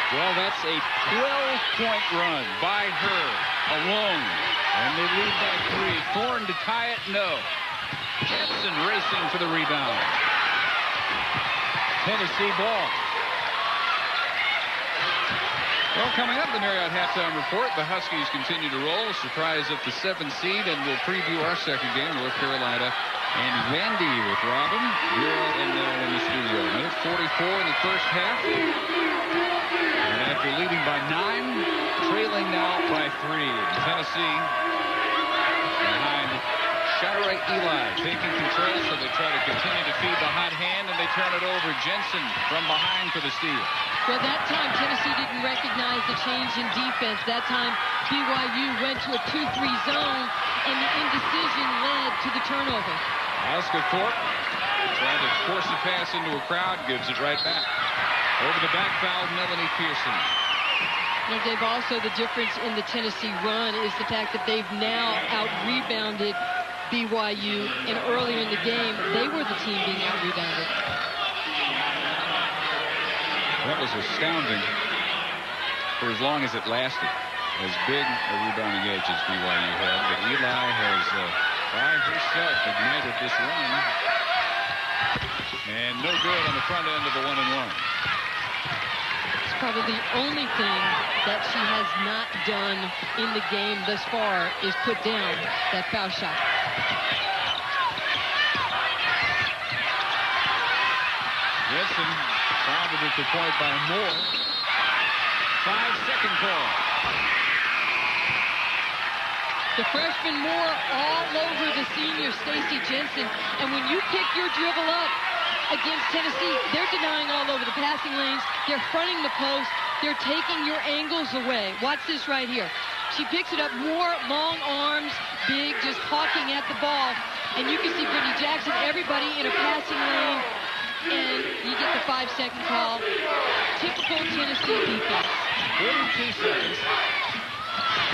Well, that's a 12-point run by her alone. And they lead by 3. Thorne to tie it, no. Jensen racing for the rebound. Tennessee ball. Well, coming up, the Marriott Halftime Report, the Huskies continue to roll. Surprise at the 7th seed, and we'll preview our second game, North Carolina and Vandy with Robin, Vera, and Nell in the studio. Minute 44 in the first half. And after leading by 9, trailing now by 3. Tennessee behind Gyra Eli taking control, so they try to continue to feed the hot hand, and they turn it over. Jensen from behind for the steal. Well, that time Tennessee didn't recognize the change in defense. That time BYU went to a 2-3 zone, and the indecision led to the turnover. Oscar Thorpe trying to force a pass into a crowd, gives it right back. Over the back foul, Melanie Pearson. Now, Dave, also the difference in the Tennessee run is the fact that they've now out-rebounded BYU, and earlier in the game, they were the team being out-rebounded. That was astounding for as long as it lasted. As big a rebounding edge as BYU had, but Eli has, by herself, ignited this run. And no good on the front end of the 1-and-1. It's probably the only thing that she has not done in the game thus far is put down that foul shot. Jensen fouled at the point by Moore. 5-second call. The freshman Moore all over the senior Stacy Jensen. And when you pick your dribble up against Tennessee, they're denying all over the passing lanes. They're fronting the post. They're taking your angles away. Watch this right here. She picks it up. Moore, long arms, big, just hawking at the ball. And you can see Brittany Jackson, everybody in a passing lane. And you get the 5-second call. Typical Tennessee defense. 42 seconds.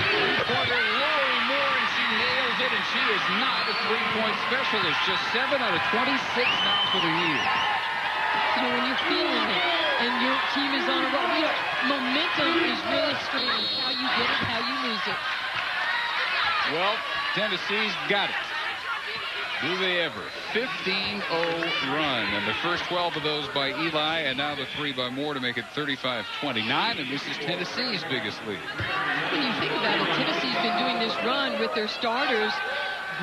Three-pointer Lori Moore, and she nails it, and she is not a three-point specialist. Just 7 out of 26 now for the year. You know, when you're feeling it and your team is on a roll, you know, momentum is really strange. How you get it, how you lose it. Well, Tennessee's got it. Do they ever? 15-0 run, and the first 12 of those by Eli, and now the 3 by Moore to make it 35-29, and this is Tennessee's biggest lead. When you think about it, Tennessee's been doing this run with their starters,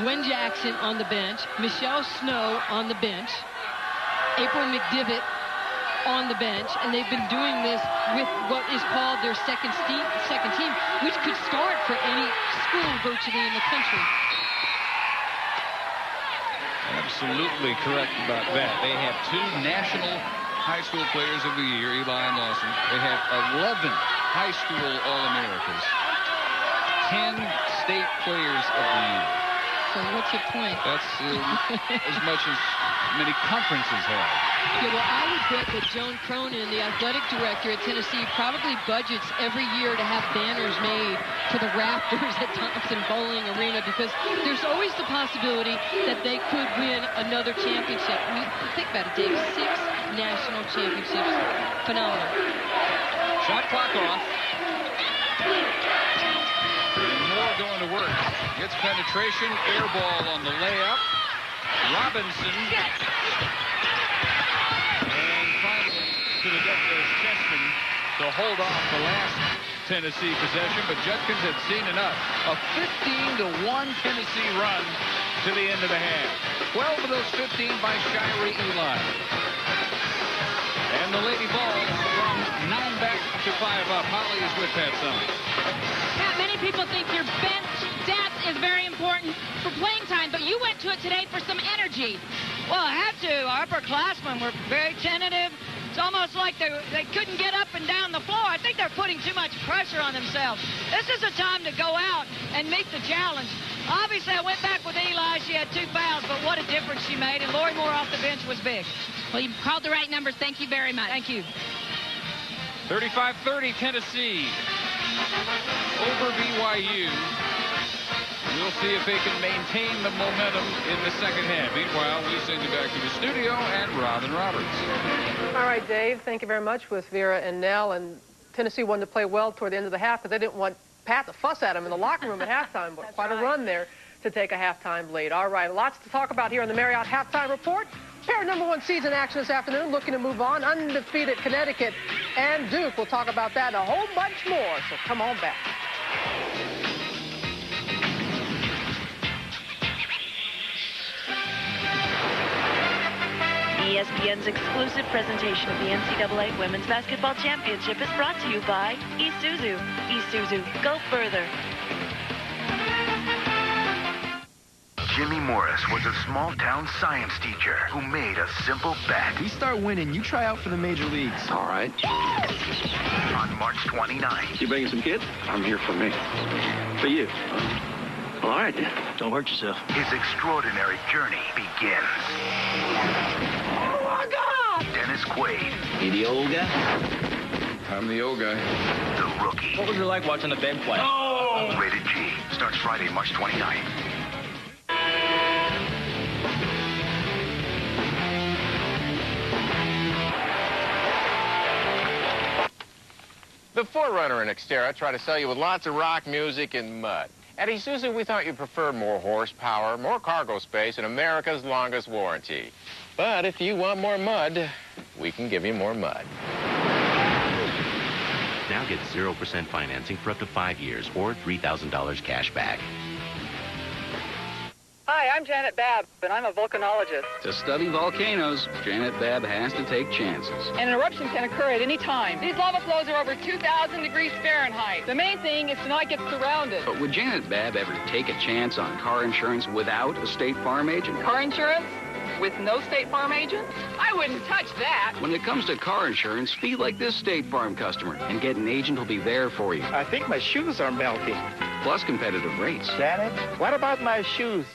Gwen Jackson on the bench, Michelle Snow on the bench, April McDivitt on the bench, and they've been doing this with what is called their second team, which could start for any school virtually in the country. Absolutely correct about that. They have 2 national high school players of the year, Eli and Lawson. They have 11 high school All-Americas, 10 state players of the year. So what's your point? That's as much as many conferences have. Yeah, well, I would bet that Joan Cronin, the athletic director at Tennessee, probably budgets every year to have banners made for the rafters at Thompson Bowling Arena, because there's always the possibility that they could win another championship. I mean, think about it, Dave. 6 national championships. Phenomenal. Shot clock off. Moore going to work. Gets penetration. Air ball on the layup. Robinson. And finally to the net goes Chessman to hold off the last Tennessee possession, but Judkins had seen enough. A 15-1 Tennessee run to the end of the half. 12 of those 15 by Shirey Eli. And the Lady Vols from 9 back to 5 up. Holly is with Pat Summers. Pat, many people think your bench depth is very important for playing time, but you went to it today for some energy. Well, I have to. Our upperclassmen were very tentative. It's almost like they couldn't get up and down the floor. I think they're putting too much pressure on themselves. This is a time to go out and meet the challenge. Obviously, I went back with Eli. She had 2 fouls, but what a difference she made. And Lori Moore off the bench was big. Well, you called the right numbers. Thank you very much. Thank you. 35-30 Tennessee over BYU. We'll see if they can maintain the momentum in the second half. Meanwhile, we send you back to the studio and Robin Roberts. All right, Dave, thank you very much with Vera and Nell. And Tennessee wanted to play well toward the end of the half, but they didn't want Pat to fuss at him in the locker room at halftime. But quite a run there to take a halftime lead. All right, lots to talk about here on the Marriott Halftime Report. Pair of #1 seeds in action this afternoon, looking to move on. Undefeated Connecticut and Duke. We'll talk about that and a whole bunch more, so come on back. ESPN's exclusive presentation of the NCAA Women's Basketball Championship is brought to you by Isuzu. Isuzu, go further. Jimmy Morris was a small-town science teacher who made a simple bet. We start winning, you try out for the major leagues. All right. On March 29th. You bringing some kids? I'm here for me. For you. Well, all right, then. Don't hurt yourself. His extraordinary journey begins. Oh, my God! Dennis Quaid. You the old guy? I'm the old guy. The rookie. What was it like watching the Ben play? Oh! Rated G. Starts Friday, March 29th. The Forerunner and Xterra try to sell you with lots of rock music and mud. At Isuzu, we thought you'd prefer more horsepower, more cargo space, and America's longest warranty. But if you want more mud, we can give you more mud. Now get 0% financing for up to 5 years or $3,000 cash back. Hi, I'm Janet Babb, and I'm a volcanologist. To study volcanoes, Janet Babb has to take chances. An eruption can occur at any time. These lava flows are over 2,000 degrees Fahrenheit. The main thing is to not get surrounded. But would Janet Babb ever take a chance on car insurance without a State Farm agent? Car insurance? With no State Farm agent? I wouldn't touch that. When it comes to car insurance, be like this State Farm customer and get an agent who'll be there for you. I think my shoes are melting. Plus competitive rates. Janet, what about my shoes?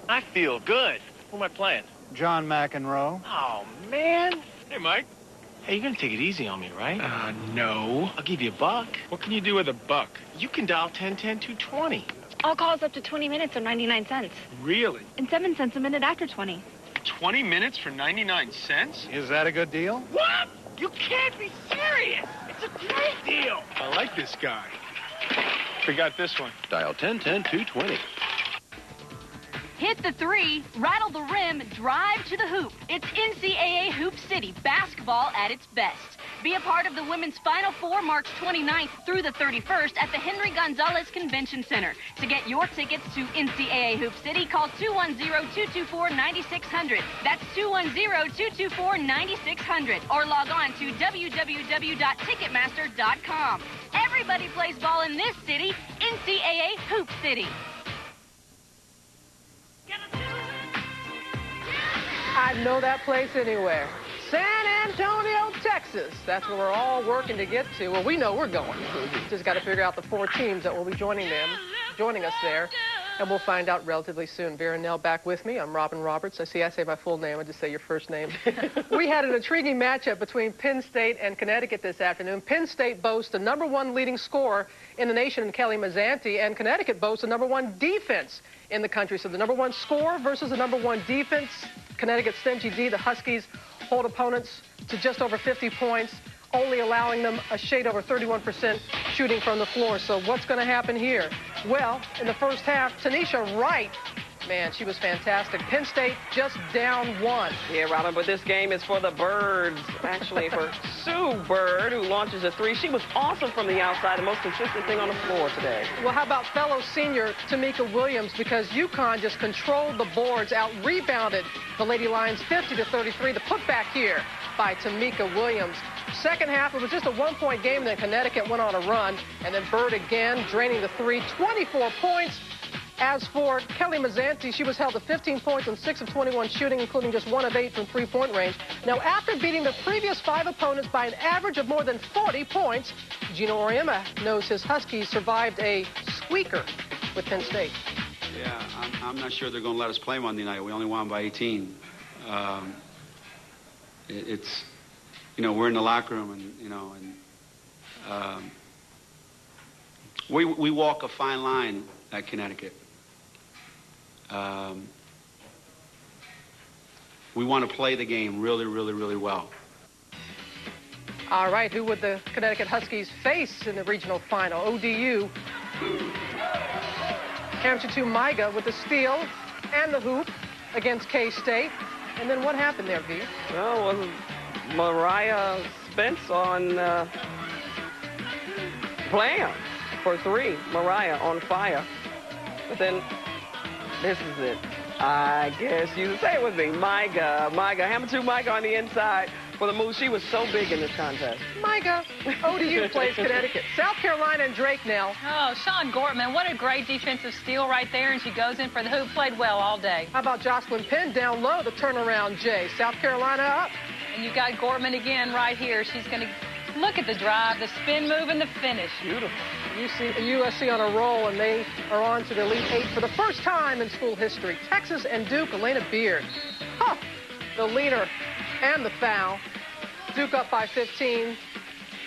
I feel good. Who am I playing? John McEnroe. Oh, man. Hey, Mike. Hey, you're going to take it easy on me, right? No. I'll give you $1. What can you do with $1? You can dial 10-10-220. All calls up to 20 minutes are 99 cents. Really? And 7 cents a minute after 20. 20 minutes for 99 cents? Is that a good deal? What? You can't be serious. It's a great deal. I like this guy. Forgot this one. Dial 10-10-220. Hit the three, rattle the rim, drive to the hoop. It's NCAA Hoop City, basketball at its best. Be a part of the Women's Final Four March 29th through the 31st at the Henry Gonzalez Convention Center. To get your tickets to NCAA Hoop City, call 210-224-9600. That's 210-224-9600. Or log on to www.ticketmaster.com. Everybody plays ball in this city, NCAA Hoop City. I know that place anywhere. San Antonio, Texas. That's where we're all working to get to. Well, we know we're going. Just got to figure out the 4 teams that will be joining us there. And we'll find out relatively soon. Vera Nell back with me. I'm Robin Roberts. I say my full name. I just say your first name. We had an intriguing matchup between Penn State and Connecticut this afternoon. Penn State boasts the #1 leading scorer in the nation in Kelly Mazzanti, and Connecticut boasts the #1 defense in the country. So the #1 scorer versus the #1 defense. Connecticut's stingy D, the Huskies, hold opponents to just over 50 points, only allowing them a shade over 31% shooting from the floor. So what's going to happen here? Well, in the first half, Tanisha Wright, man, she was fantastic. Penn State just down 1. Yeah, Robin, but this game is for the Birds. Actually, for Sue Bird, who launches a 3. She was awesome from the outside, the most consistent thing on the floor today. Well, how about fellow senior Tamika Williams? Because UConn just controlled the boards, out-rebounded the Lady Lions 50-33. The putback here by Tamika Williams. Second half, it was just a 1-point game, and then Connecticut went on a run, and then Bird again draining the 3, 24 points. As for Kelly Mazzanti, she was held to 15 points on 6 of 21 shooting, including just 1 of 8 from three-point range. Now, after beating the previous 5 opponents by an average of more than 40 points, Gino Auriemma knows his Huskies survived a squeaker with Penn State. Yeah, I'm not sure they're going to let us play Monday night. We only won by 18. It's, you know, we're in the locker room, and, you know, and we walk a fine line at Connecticut. We want to play the game really, really, really well. All right, who would the Connecticut Huskies face in the regional final? ODU. Hamilton Maiga with the steal and the hoop against K-State. And then what happened there, V? Well, it was Mariah Spence on Blam for 3. Mariah on fire. But then this is it. I guess you say it with me. Maiga. Hamilton Maiga on the inside for the move. She was so big in this contest. Maiga. ODU plays Connecticut. South Carolina and Drake now. Oh, Sean Gortman, what a great defensive steal right there, and she goes in for the hoop. Played well all day. How about Jocelyn Penn down low, the turnaround J. South Carolina up. And you got Gortman again right here. She's going to look at the drive, the spin move, and the finish. Beautiful. USC on a roll, and they are on to the Elite 8 for the first time in school history. Texas and Duke, Elena Beard. Huh, the leader and the foul. Duke up by 15.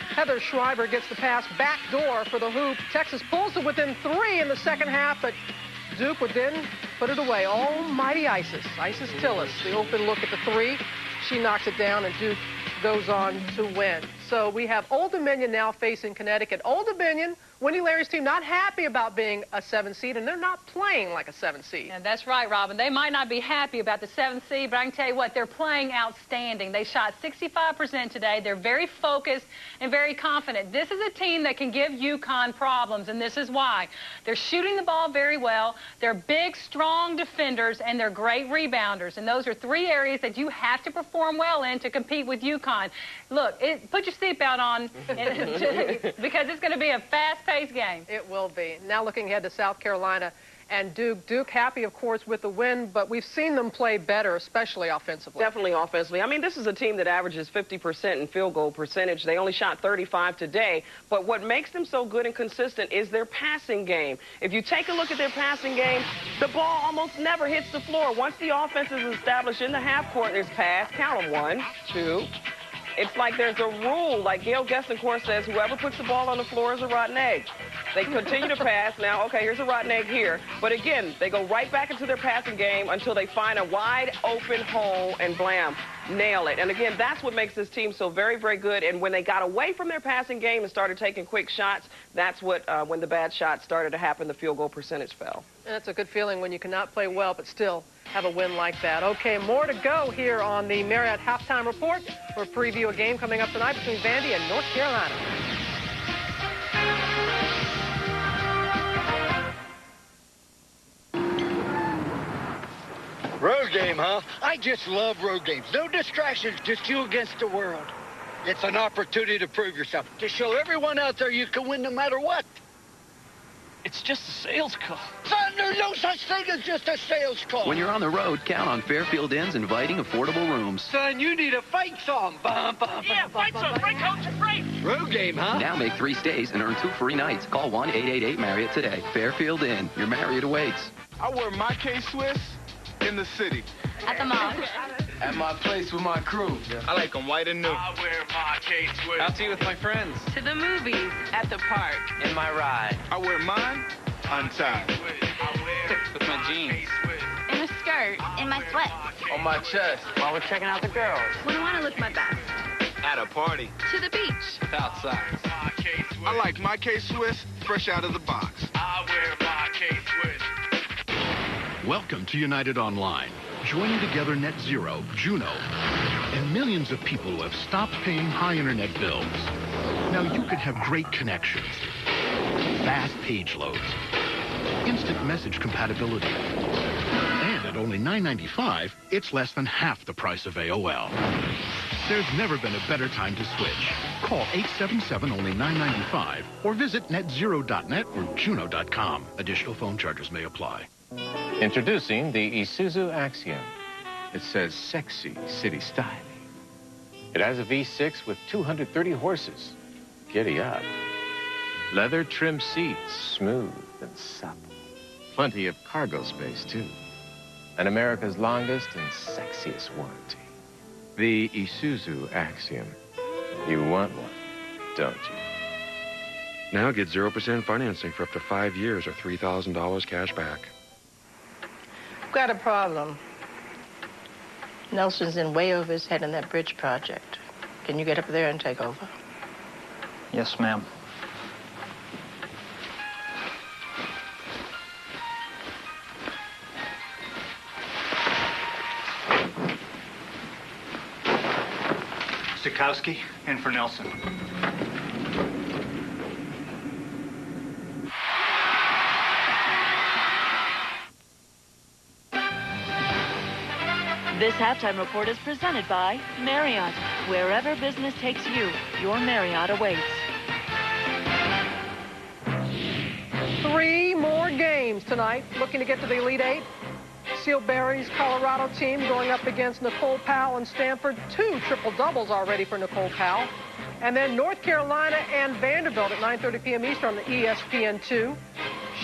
Heather Schreiber gets the pass back door for the hoop. Texas pulls to within 3 in the second half, but Duke would then put it away. Almighty Isis Tillis, the open look at the 3. She knocks it down, and Duke goes on to win. So we have Old Dominion now facing Connecticut. Old Dominion, Wendy Larry's team, not happy about being a 7th seed, and they're not playing like a 7th seed. And that's right, Robin. They might not be happy about the 7th seed, but I can tell you what, they're playing outstanding. They shot 65% today. They're very focused and very confident. This is a team that can give UConn problems, and this is why. They're shooting the ball very well. They're big, strong defenders, and they're great rebounders. And those are 3 areas that you have to perform well in to compete with UConn. Look, put your seatbelt on because it's going to be a fast-paced game. It will be. Now looking ahead to South Carolina and Duke. Duke happy, of course, with the win, but we've seen them play better, especially offensively. Definitely offensively. I mean, this is a team that averages 50% in field goal percentage. They only shot 35 today, but what makes them so good and consistent is their passing game. If you take a look at their passing game, the ball almost never hits the floor. Once the offense is established in the half court, there's pass, count them, 1, 2. It's like there's a rule, like Gail Gessencourt says, whoever puts the ball on the floor is a rotten egg. They continue to pass. Now, okay, here's a rotten egg here. But again, they go right back into their passing game until they find a wide open hole and blam, nail it. And again, that's what makes this team so very, very good. And when they got away from their passing game and started taking quick shots, that's what, when the bad shots started to happen, the field goal percentage fell. And that's a good feeling when you cannot play well, but still have a win like that. Okay, more to go here on the Marriott Halftime Report. We'll preview a game coming up tonight between Vandy and North Carolina. Road game, huh? I just love road games. No distractions, just you against the world. It's an opportunity to prove yourself, to show everyone out there you can win no matter what. It's just a sales call. Son Son, there's no such thing as just a sales call. When you're on the road, count on Fairfield Inn's inviting affordable rooms. Son, you need a fight song. Yeah, fight song. Free coach and free. Road game, huh? Now make 3 stays and earn 2 free nights. Call 1-888-MARRIOTT today. Fairfield Inn. Your Marriott awaits. I wear my K-Swiss in the city. At the mall. At my place with my crew. I like them white and new. I wear my K-Swiss. Out to eat with my friends. To the movies. At the park. In my ride. I wear mine untied. With my jeans. In a skirt. In my sweats. On my chest. While we're checking out the girls. When I want to look my best. At a party. To the beach. Outside. I like my K-Swiss fresh out of the box. I wear my K-Swiss. Welcome to United Online. Joining together Net Zero, Juno, and millions of people who have stopped paying high internet bills. Now you could have great connections, fast page loads, instant message compatibility, and at only $9.95, it's less than half the price of AOL. There's never been a better time to switch. Call 877 only $9.95 or visit netzero.net or juno.com. Additional phone charges may apply. Introducing the Isuzu Axiom. It says sexy city styling. It has a V6 with 230 horses. Giddy up. Leather trim seats, smooth and supple. Plenty of cargo space, too. And America's longest and sexiest warranty. The Isuzu Axiom. You want one, don't you? Now get 0% financing for up to 5 years or $3,000 cash back. Got a problem. Nelson's in way over his head in that bridge project. Can you get up there and take over? Yes, ma'am. Sikowski, in for Nelson. This halftime report is presented by Marriott. Wherever business takes you, your Marriott awaits. 3 more games tonight, looking to get to the Elite Eight. Seal Berry's Colorado team going up against Nicole Powell and Stanford. 2 triple-doubles already for Nicole Powell. And then North Carolina and Vanderbilt at 9:30 p.m. Eastern on the ESPN2.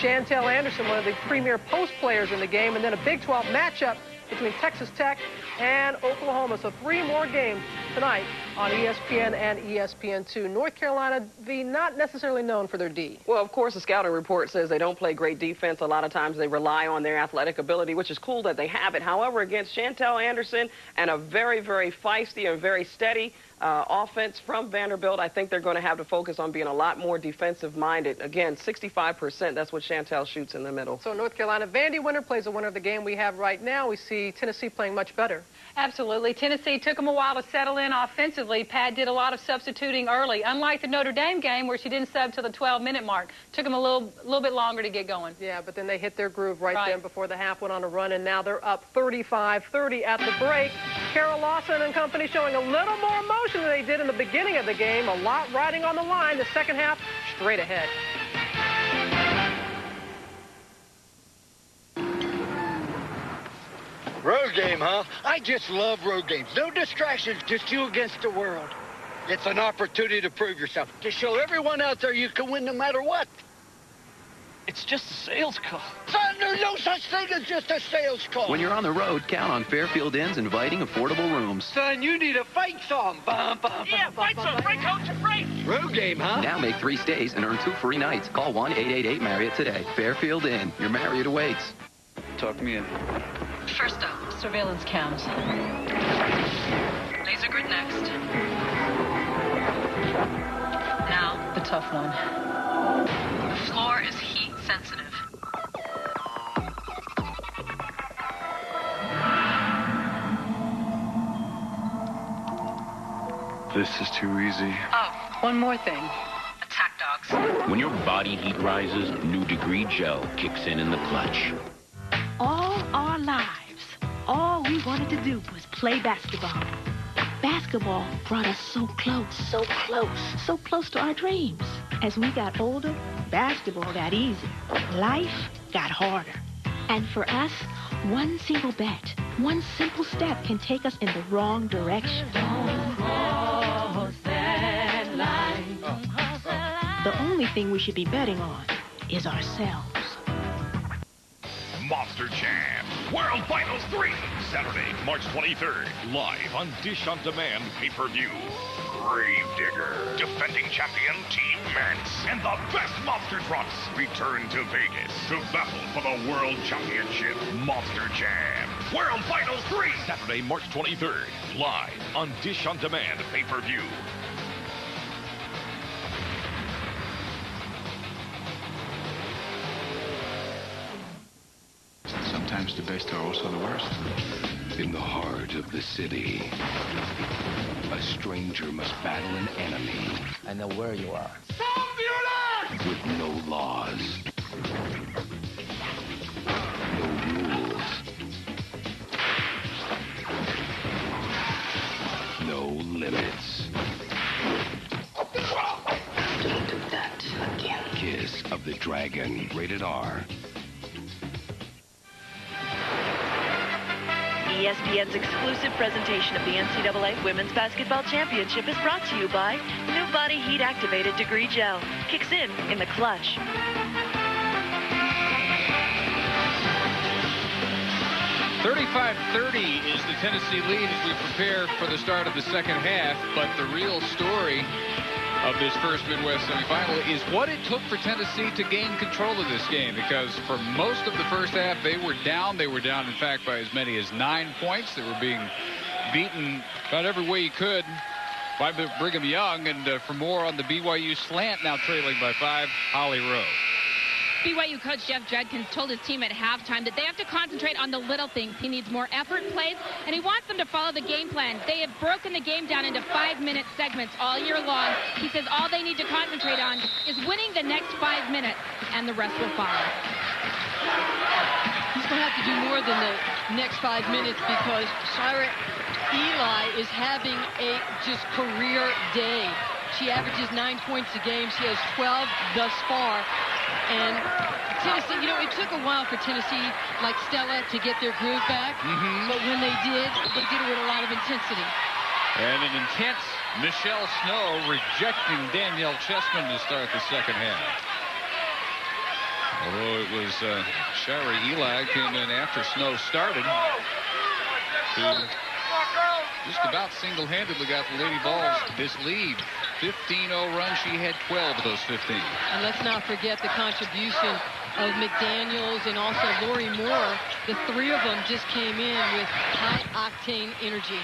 Chantel Anderson, one of the premier post players in the game, and then a Big 12 matchup between Texas Tech and Oklahoma. So 3 more games tonight on ESPN and ESPN2. North Carolina, not necessarily known for their D. Well, of course, the scouting report says they don't play great defense. A lot of times they rely on their athletic ability, which is cool that they have it. However, against Chantel Anderson and a very, very feisty and very steady offense from Vanderbilt, I think they're going to have to focus on being a lot more defensive-minded. Again, 65%, that's what Chantel shoots in the middle. So North Carolina, Vandy winner plays the winner of the game we have right now. We see Tennessee playing much better. Absolutely. Tennessee took them a while to settle in offensively. Pat did a lot of substituting early. Unlike the Notre Dame game where she didn't sub till the 12-minute mark. Took them a little bit longer to get going. Yeah, but then they hit their groove right then before the half went on a run, and now they're up 35-30 at the break. Carol Lawson and company showing a little more emotion than they did in the beginning of the game. A lot riding on the line. The second half, straight ahead. Road game, huh? I just love road games. No distractions, just you against the world. It's an opportunity to prove yourself, to show everyone out there you can win no matter what. It's just a sales call. Son, there's no such thing as just a sales call. When you're on the road, count on Fairfield Inn's inviting affordable rooms. Son, you need a fight song. Yeah, fight song. Free coach and free. Road game, huh? Now make 3 stays and earn 2 free nights. Call 1-888-MARRIOTT today. Fairfield Inn. Your Marriott awaits. Talk me in. First up, surveillance cams. Laser grid next. Now, the tough one. The floor is heat sensitive. This is too easy. Oh, one more thing. Attack dogs. When your body heat rises, New Degree Gel kicks in the clutch. All our lives, all we wanted to do was play basketball. Basketball brought us so close to our dreams. As we got older, basketball got easier. Life got harder. And for us, one single bet, one simple step can take us in the wrong direction. Don't cross that line. The only thing we should be betting on is ourselves. Monster Jam World Finals 3, Saturday, March 23rd, live on Dish on Demand pay-per-view. Gravedigger, defending champion Team Mance, and the best monster trucks return to Vegas to battle for the World Championship. Monster Jam World Finals 3, Saturday, March 23rd, live on Dish on Demand pay-per-view. Sometimes the best are also the worst. In the heart of the city, a stranger must battle an enemy. I know where you are. With no laws. No rules. No limits. Don't do that again. Kiss of the Dragon. Rated R. ESPN's exclusive presentation of the NCAA Women's Basketball Championship is brought to you by New Body Heat Activated Degree Gel. Kicks in the clutch. 35-30 is the Tennessee lead as we prepare for the start of the second half. But the real story of this first Midwest semifinal is what it took for Tennessee to gain control of this game, because for most of the first half they were down. They were down, in fact, by as many as 9 points. They were being beaten about every way you could by Brigham Young. And for more on the BYU slant, now trailing by 5, Holly Rowe. BYU coach Jeff Judkins told his team at halftime that they have to concentrate on the little things. He needs more effort plays, and he wants them to follow the game plan. They have broken the game down into 5-minute segments all year long. He says all they need to concentrate on is winning the next 5 minutes, and the rest will follow. He's going to have to do more than the next 5 minutes, because Shira Eli is having a just career day. She averages 9 points a game. She has 12 thus far. And Tennessee, you know, it took a while for Tennessee, like Stella, to get their groove back. But when they did it with a lot of intensity. And an intense Michelle Snow rejecting Danielle Chessman to start the second half. Although it was Shira Eli came in after Snow started, who just about single-handedly got the Lady Vols this lead. 15-0 run. She had 12 of those 15. And let's not forget the contribution of McDaniels and also Lori Moore. The three of them just came in with high-octane energy.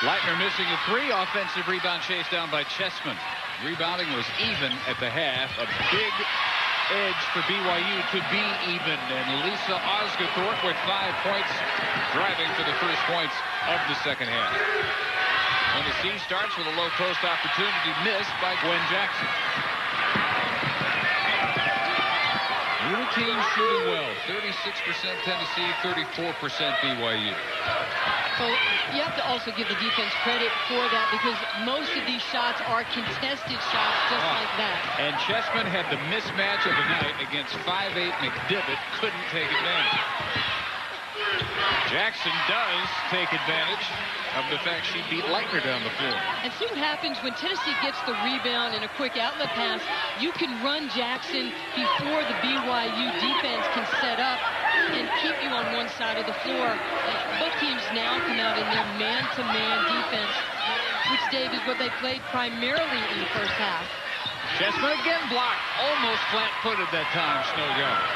Leitner missing a 3. Offensive rebound chased down by Chessman. Rebounding was even at the half. A big edge for BYU to be even. And Lisa Osgothorpe with 5 points, driving for the first points of the second half. Tennessee starts with a low post opportunity missed by Gwen Jackson. Neither team shooting well. 36% Tennessee, 34% BYU. So you have to also give the defense credit for that, because most of these shots are contested shots just like that. And Chessman had the mismatch of the night against 5'8" McDivitt. Couldn't take advantage. Jackson does take advantage of the fact she beat Leitner down the floor. And see what happens when Tennessee gets the rebound and a quick outlet pass. You can run Jackson before the BYU defense can set up and keep you on one side of the floor. Both teams now come out in their man-to-man defense, which, Dave, is what they played primarily in the first half. Chessman again blocked. Almost flat-footed that time, Snow got it.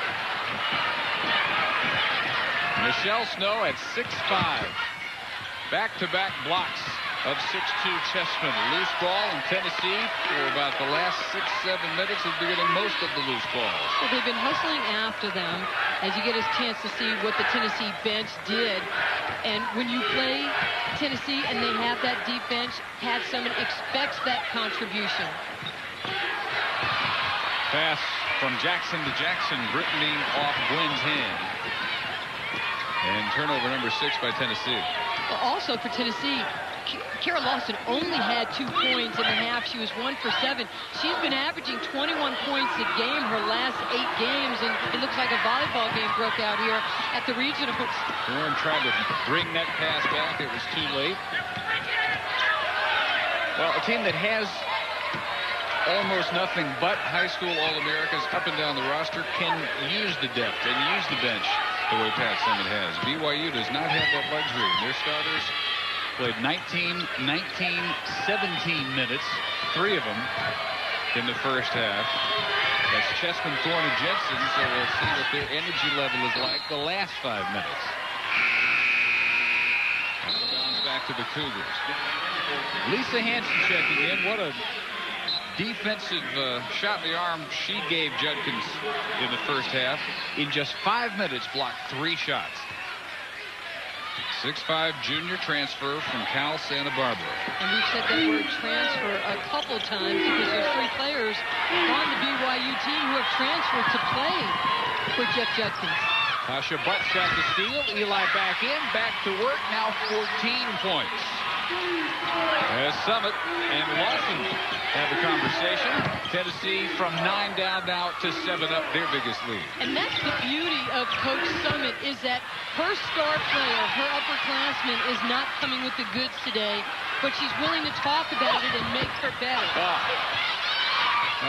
Michelle Snow at 6'5". Back-to-back blocks of 6'2" Chessman. Loose ball in Tennessee for about the last 6-7 minutes has been getting most of the loose balls. Well, they've been hustling after them as you get a chance to see what the Tennessee bench did. And when you play Tennessee and they have that deep bench, Pat Summitt expects that contribution. Pass from Jackson to Jackson. Brittany off Gwen's hand. And turnover number 6 by Tennessee. Well, also for Tennessee, Kara Lawson only had 2 points in the half. She was 1 for 7. She's been averaging 21 points a game her last 8 games, and it looks like a volleyball game broke out here at the regionals. Warren tried to bring that pass back. It was too late. Well, a team that has almost nothing but high school All-Americans up and down the roster can use the depth and use the bench the way Pat Summitt has. BYU does not have that luxury. Their starters played 19, 17 minutes, 3 of them in the first half. That's Chessman, Thorne, and Jensen, so we'll see what their energy level is like the last 5 minutes. Out of bounds back to the Cougars. Lisa Hansen checking in. What a defensive shot in the arm she gave Judkins in the first half. In just 5 minutes, blocked 3 shots. 6'5" junior transfer from Cal Santa Barbara. And we've said that word transfer a couple times because there's 3 players on the BYU team who have transferred to play for Jeff Judkins. Tasha Butts got the steal. Eli back in, back to work. Now 14 points. As Summitt and Lawson have a conversation. Tennessee from 9 down now to 7 up, their biggest lead. And that's the beauty of Coach Summitt, is that her star player, her upperclassman, is not coming with the goods today, but she's willing to talk about it and make her better.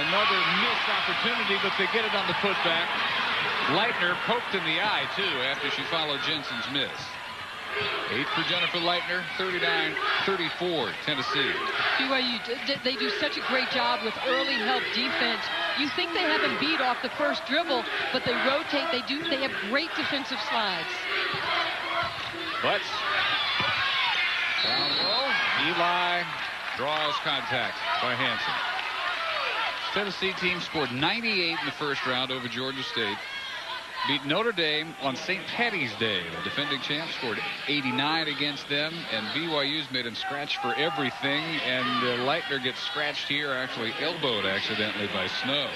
Another missed opportunity, but they get it on the putback. Leitner poked in the eye, too, after she followed Jensen's miss. 8 for Jennifer Leitner, 39-34, Tennessee. BYU, they do such a great job with early help defense. You think they have them beat off the first dribble, but they rotate. They have great defensive slides. Butts. Down low. Eli draws contact by Hansen. Tennessee team scored 98 in the first round over Georgia State. Beat Notre Dame on St. Patty's Day. The defending champs scored 89 against them, and BYU's made them scratch for everything, and Leitner gets scratched here, actually elbowed accidentally by Snow.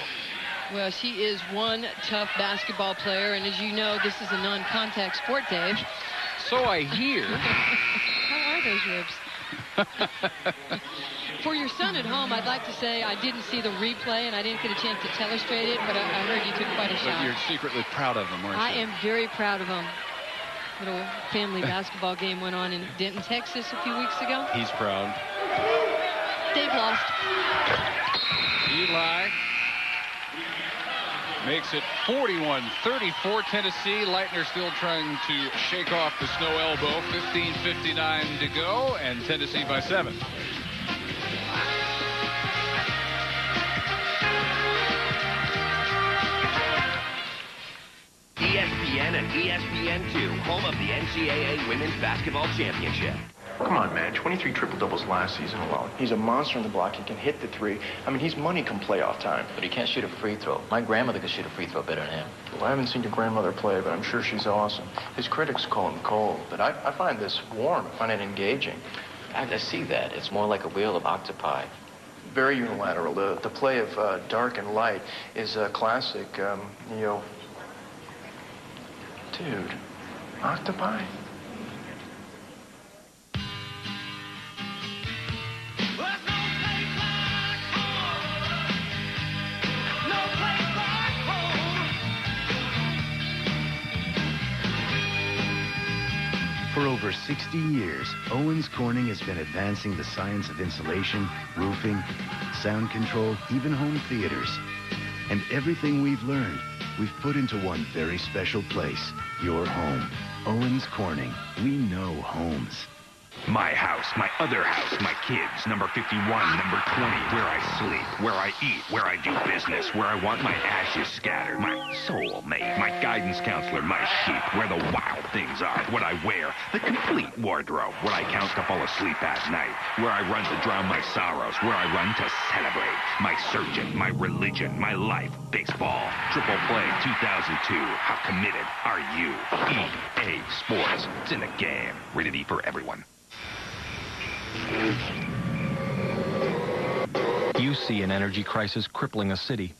Well, she is one tough basketball player, and as you know, this is a non-contact sport, Dave. So I hear. How are those ribs? For your son at home, I'd like to say I didn't see the replay and I didn't get a chance to telestrate it, but I heard you took quite a shot. But you're secretly proud of him, aren't you? I am very proud of him. Little family basketball game went on in Denton, Texas a few weeks ago. He's proud. Dave lost. Eli makes it 41-34 Tennessee. Leitner still trying to shake off the Snow elbow. 15:59 to go, and Tennessee by 7. ESPN and ESPN2, home of the NCAA Women's Basketball Championship. Come on, man. 23 triple-doubles last season alone. He's a monster in the block. He can hit the 3. I mean, he's money come playoff time. But he can't shoot a free throw. My grandmother could shoot a free throw better than him. Well, I haven't seen your grandmother play, but I'm sure she's awesome. His critics call him cold, but I find this warm. I find it engaging. I see that. It's more like a wheel of octopi. Very unilateral. The play of dark and light is a classic, Dude, octopi? For over 60 years, Owens Corning has been advancing the science of insulation, roofing, sound control, even home theaters. And everything we've learned, we've put into one very special place, your home. Owens Corning. We know homes. My house, my other house, my kids, number 51, number 20, where I sleep, where I eat, where I do business, where I want my ashes scattered, my soulmate, my guidance counselor, my sheep, where the wild things are, what I wear, the complete wardrobe, what I count to fall asleep at night, where I run to drown my sorrows, where I run to celebrate, my surgeon, my religion, my life, baseball, Triple Play 2002, how committed are you? EA Sports, it's in the game, rated E for everyone. You see an energy crisis crippling a city.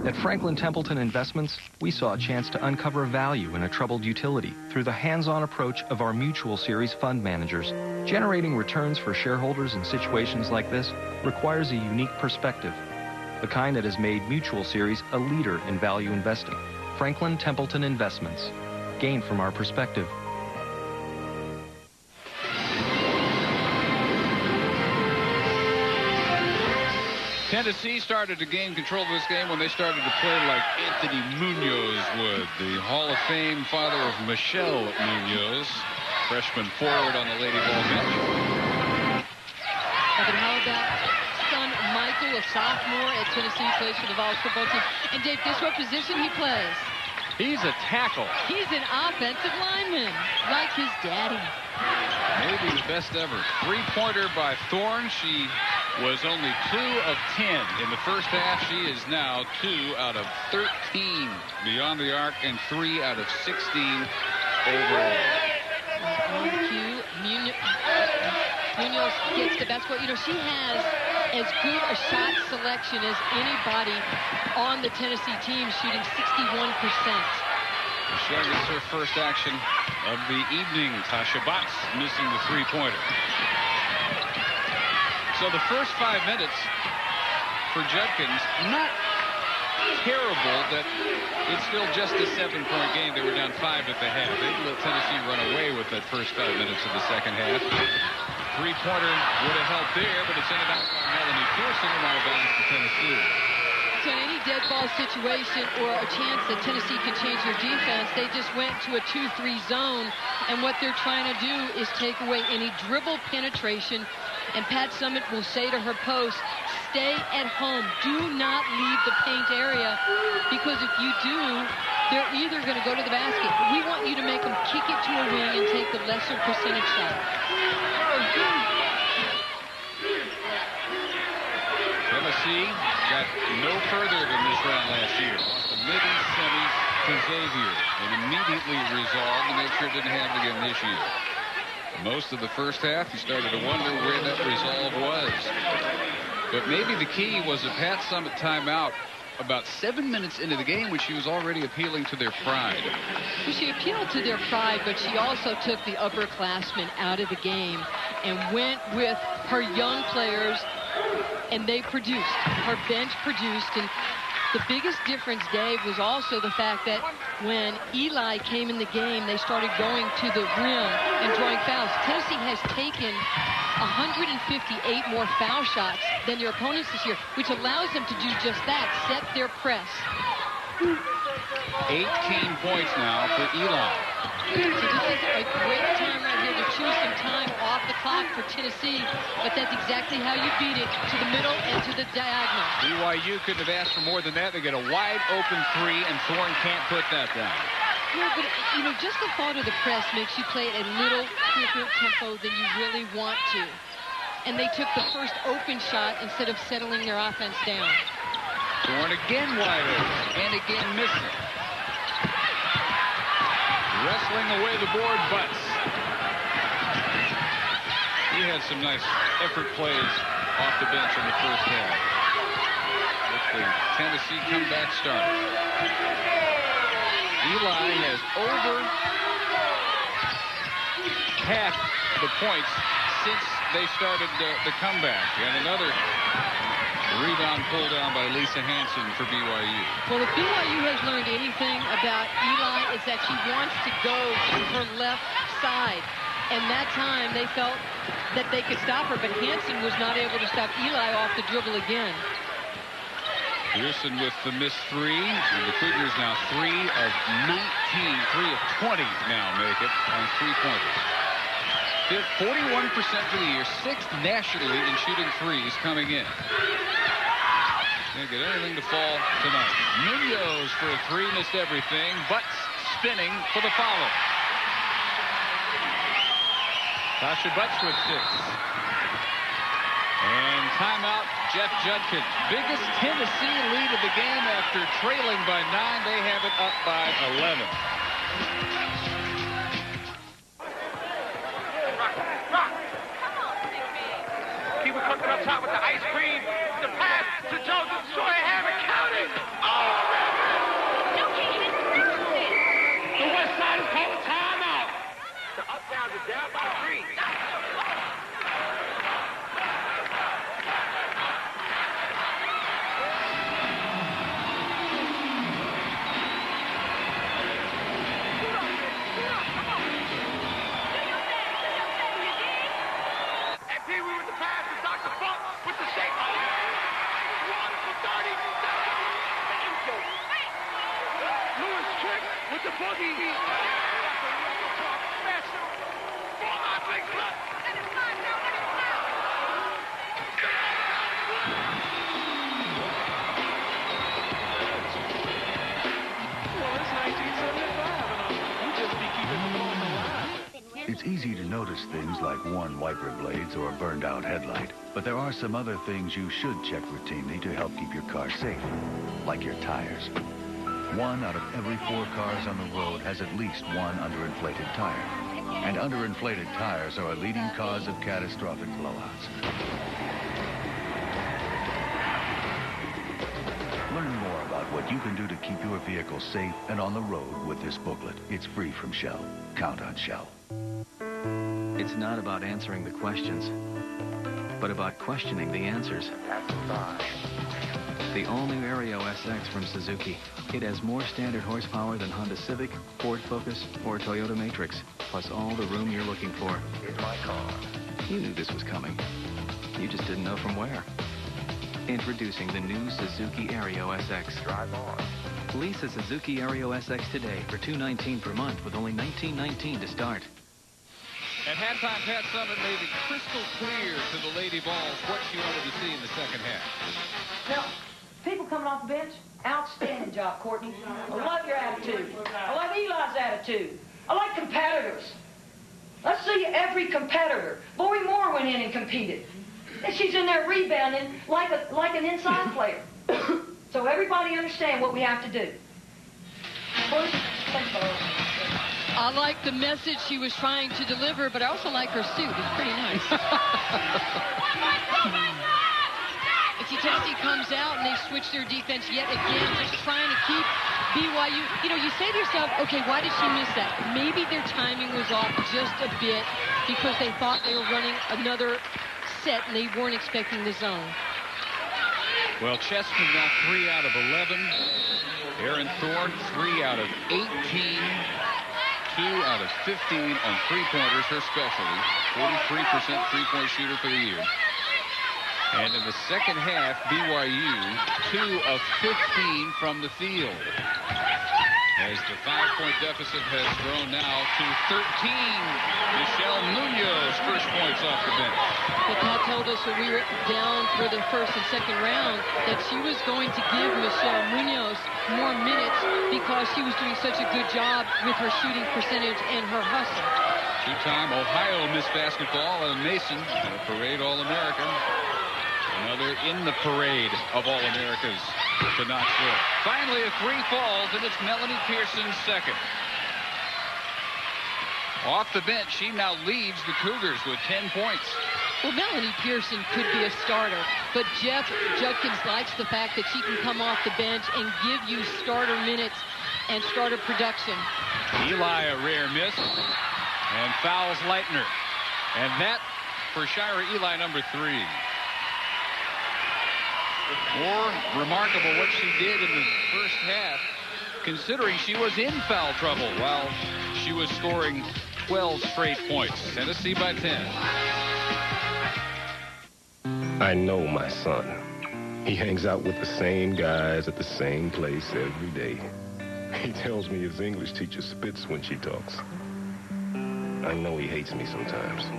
At Franklin Templeton Investments, we saw a chance to uncover value in a troubled utility through the hands-on approach of our Mutual Series fund managers. Generating returns for shareholders in situations like this requires a unique perspective, the kind that has made Mutual Series a leader in value investing. Franklin Templeton Investments. Gain from our perspective. Tennessee started to gain control of this game when they started to play like Anthony Munoz would, the Hall of Fame father of Michelle Munoz, freshman forward on the Lady Vols bench. But how about son Michael, a sophomore at Tennessee, plays for the Vols football team. And Dave, guess what position he plays? He's a tackle. He's an offensive lineman, like his daddy. Maybe the best ever. Three-pointer by Thorne. She was only 2 of 10 in the first half. She is now 2 out of 13 beyond the arc and 3 out of 16 overall. On cue, Munoz gets the basketball. You know, she has as good a shot selection as anybody on the Tennessee team, shooting 61%. She gets her first action of the evening. Tasha Botts missing the three-pointer. So the first 5 minutes for Judkins, not terrible, that it's still just a 7-point game. They were down 5 at the half. They let Tennessee run away with that first 5 minutes of the second half. Three-pointer would have helped there, but it's ended out by Melanie Pearson, and out of bounds to Tennessee. So in any dead ball situation or a chance that Tennessee can change their defense, they just went to a 2-3 zone, and what they're trying to do is take away any dribble penetration. And Pat Summitt will say to her post, stay at home. Do not leave the paint area, because if you do, they're either going to go to the basket. We want you to make them kick it to a wing and take the lesser percentage shot. Tennessee got no further than this round last year. Lost the mid-semis to Xavier and immediately resolved to make sure it didn't happen again this year. Most of the first half, you started to wonder where that resolve was. But maybe the key was a Pat Summitt timeout about 7 minutes into the game when she was already appealing to their pride. Well, she appealed to their pride, but she also took the upperclassmen out of the game and went with her young players, and they produced. Her bench produced, and the biggest difference, Dave, was also the fact that when Eli came in the game, they started going to the rim and drawing fouls. Tennessee has taken 158 more foul shots than their opponents this year, which allows them to do just that, set their press. 18 points now for Eli. So this is a great time right here to choose some time off the clock for Tennessee, but that's exactly how you beat it, to the middle and to the diagonal. BYU couldn't have asked for more than that. They get a wide open three, and Thorne can't put that down. Yeah, but, you know, just the thought of the press makes you play at a little different tempo than you really want to. And they took the first open shot instead of settling their offense down. Thorne again wide open, and again missing. Wrestling away the board, Butts. He had some nice effort plays off the bench in the first half. With the Tennessee comeback started. Eli has over half the points since they started the comeback. And another rebound pull down by Lisa Hansen for BYU. Well, if BYU has learned anything about Eli, is that she wants to go to her left side. And that time they felt that they could stop her, but Hansen was not able to stop Eli off the dribble again. Pearson with the missed three, and the Cougars now 3 of 19, 3 of 20 now make it on three-pointers. They're 41% for the year, 6th nationally in shooting threes coming in. Can't get anything to fall tonight. Munoz for a three, missed everything. Butts spinning for the follow. Tasha Butts with 6. And timeout, Jeff Judkins. Biggest Tennessee lead of the game after trailing by 9. They have it up by 11. Keep it cooking up top with the ice cream. The pass to Joseph Troy. Have it counted. Oh! It's easy to notice things like worn wiper blades or a burned-out headlight, but there are some other things you should check routinely to help keep your car safe, like your tires. 1 out of every 4 cars on the road has at least one underinflated tire, and underinflated tires are a leading cause of catastrophic blowouts. Learn more about what you can do to keep your vehicle safe and on the road with this booklet. It's free from Shell. Count on Shell. It's not about answering the questions, but about questioning the answers. The all-new Aereo SX from Suzuki. It has more standard horsepower than Honda Civic, Ford Focus, or Toyota Matrix, plus all the room you're looking for. In my car. You knew this was coming. You just didn't know from where. Introducing the new Suzuki Aereo SX. Drive on. Lease a Suzuki Aereo SX today for $219 per month with only $19.19 to start. At halftime, Pat Summitt made it crystal clear to the Lady Vols what she wanted to see in the second half. Now, people coming off the bench, outstanding job, Courtney. I love your attitude. I love Eli's attitude. I like competitors. Let's see every competitor. Lori Moore went in and competed. And she's in there rebounding like an inside player. So everybody understand what we have to do. I like the message she was trying to deliver, but I also like her suit. It's pretty nice. And see, Tennessee comes out and they switch their defense yet again, just trying to keep BYU. You know, you say to yourself, okay, why did she miss that? Maybe their timing was off just a bit because they thought they were running another set and they weren't expecting the zone. Well, Chessman now 3 out of 11. Aaron Thorne 3 out of 18. 2 out of 15 on three-pointers, her specialty. 43% three-point shooter for the year. And in the second half, BYU 2 of 15 from the field. As the 5-point deficit has grown now to 13. Michelle Munoz, first points off the bench. Well, Pat told us when we were down for the first and second round that she was going to give Michelle Munoz more minutes because she was doing such a good job with her shooting percentage and her hustle. Two-time Ohio Miss Basketball and Mason, a parade All-American. Another in the parade of All-Americas to Knoxville. Finally, a 3 falls, and it's Melanie Pearson's second. Off the bench, she now leads the Cougars with 10 points. Well, Melanie Pearson could be a starter, but Jeff Judkins likes the fact that she can come off the bench and give you starter minutes and starter production. Eli, a rare miss, and fouls Leitner. And that for Shira Eli, number 3. More remarkable what she did in the first half, considering she was in foul trouble while she was scoring 12 straight points. Tennessee by 10. I know my son. He hangs out with the same guys at the same place every day. He tells me his English teacher spits when she talks. I know he hates me sometimes.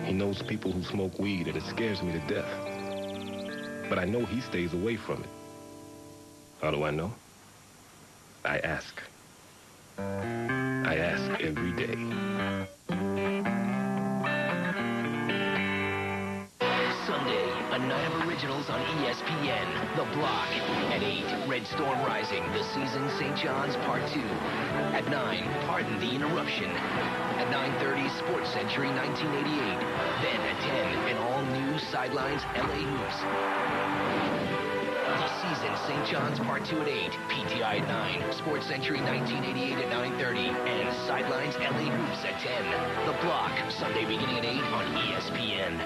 He knows people who smoke weed and it scares me to death. But I know he stays away from it. How do I know? I ask. I ask every day. Sunday, a night of originals on ESPN. The Block. At 8, Red Storm Rising, The Season St. John's Part 2. At 9, Pardon the Interruption. At 9:30, Sports Century 1988. Then at 10, an all-new Sidelines LA Hoops. The Season St. John's Part 2 at 8, PTI at 9, Sports Century 1988 at 9:30, and Sidelines LA Hoops at 10. The Block, Sunday beginning at 8 on ESPN.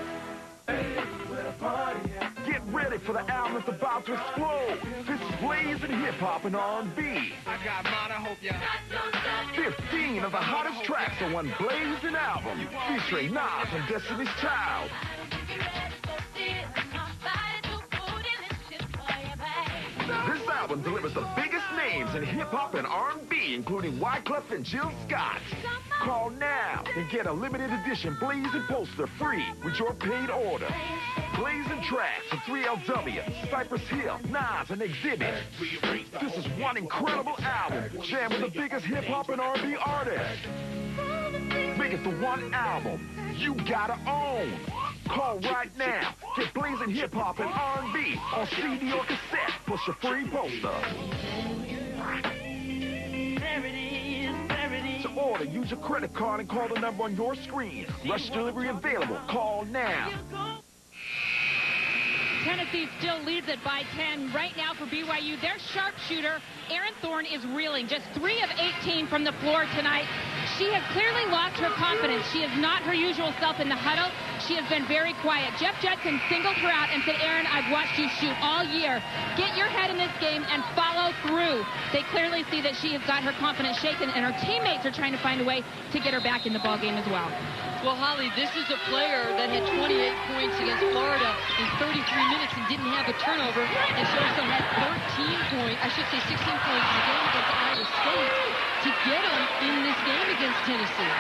Get ready for the album that's about to explode. This is blazing hip-hop and R&B. I got mine, I hope you got 15 of the hottest tracks on one blazing album, featuring Nas and Destiny's Child. This album delivers the biggest names in hip-hop and R&B, including Wyclef and Jill Scott. Call now and get a limited edition Blazing poster free with your paid order. Blazing tracks from 3LW, Cypress Hill, Nas, and Exhibit. This is one incredible album, jammed with the biggest hip-hop and R&B artists. make it the one album you gotta own. Call right now. Get blazing hip-hop and R&B on CD or cassette. Push a free poster. To order, use your credit card and call the number on your screen. Rush delivery available. Call now. Tennessee still leads it by 10 right now for BYU. Their sharpshooter, Erin Thorne, is reeling. Just 3 of 18 from the floor tonight. She has clearly lost her confidence. She is not her usual self in the huddle. She has been very quiet. Jeff Judkins singled her out and said, Erin, I've watched you shoot all year. Get your head in this game and follow through. They clearly see that she has got her confidence shaken, and her teammates are trying to find a way to get her back in the ballgame as well. Well, Holly, this is a player that had 28 points against Florida in 33 minutes and didn't have a turnover. And she also had 16 points in the game against Iowa State to get them in this game against Tennessee.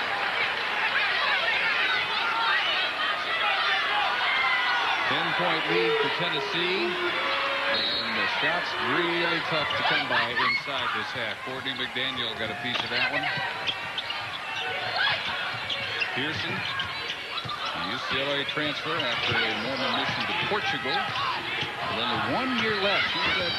Ten-point lead for Tennessee. And the shots really tough to come by inside this half. Courtney McDaniel got a piece of that one. Pearson, UCLA transfer after a normal mission to Portugal. With only 1 year left. She said,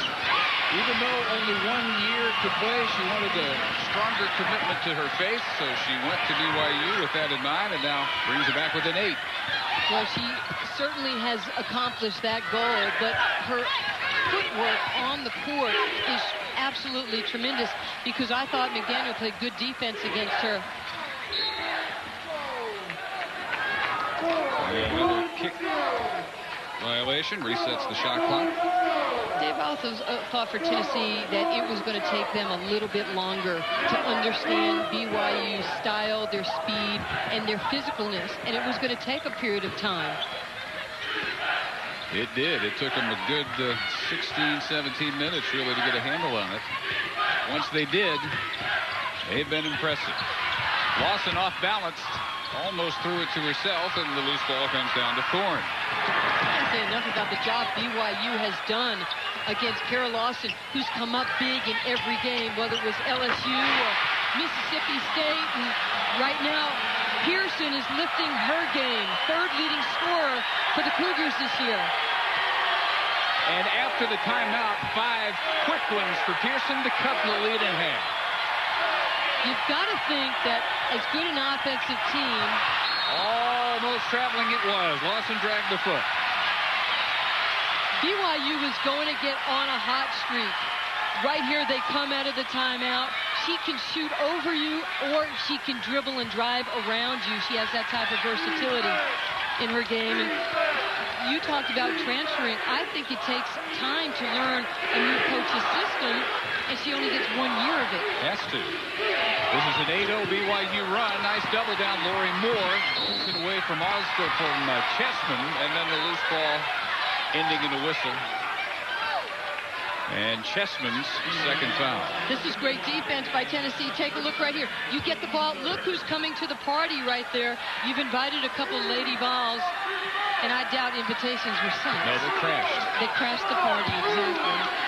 even though only 1 year to play, she wanted a stronger commitment to her faith, so she went to BYU with that in mind, and now brings it back with an 8. Well, she certainly has accomplished that goal, but her footwork on the court is absolutely tremendous, because I thought McDaniel played good defense against her. Another kick violation, resets the shot clock. Dave also thought for Tennessee that it was going to take them a little bit longer to understand BYU's style, their speed, and their physicalness, and it was going to take a period of time. It did. It took them a good 16, 17 minutes really to get a handle on it. Once they did, they've been impressive. Lawson off balanced. Almost threw it to herself, and the loose ball comes down to Thorne. I can't say enough about the job BYU has done against Kara Lawson, who's come up big in every game, whether it was LSU or Mississippi State. And right now, Pearson is lifting her game. Third leading scorer for the Cougars this year. And after the timeout, 5 quick ones for Pearson to cut the lead in half. You've got to think that as good an offensive team. Almost traveling it was. Lawson dragged the foot. BYU is going to get on a hot streak. Right here, they come out of the timeout. She can shoot over you, or she can dribble and drive around you. She has that type of versatility in her game. And you talked about transferring. I think it takes time to learn a new coach's system, and she only gets 1 year of it. Has to. This is an 8-0 BYU run. Nice double down. Lori Moore pulls it away from Chessman, and then the loose ball ending in a whistle. And Chessman's second foul. This is great defense by Tennessee. Take a look right here. You get the ball. Look who's coming to the party right there. You've invited a couple Lady Vols, and I doubt invitations were sent. No, they crashed. They crashed the party, exactly.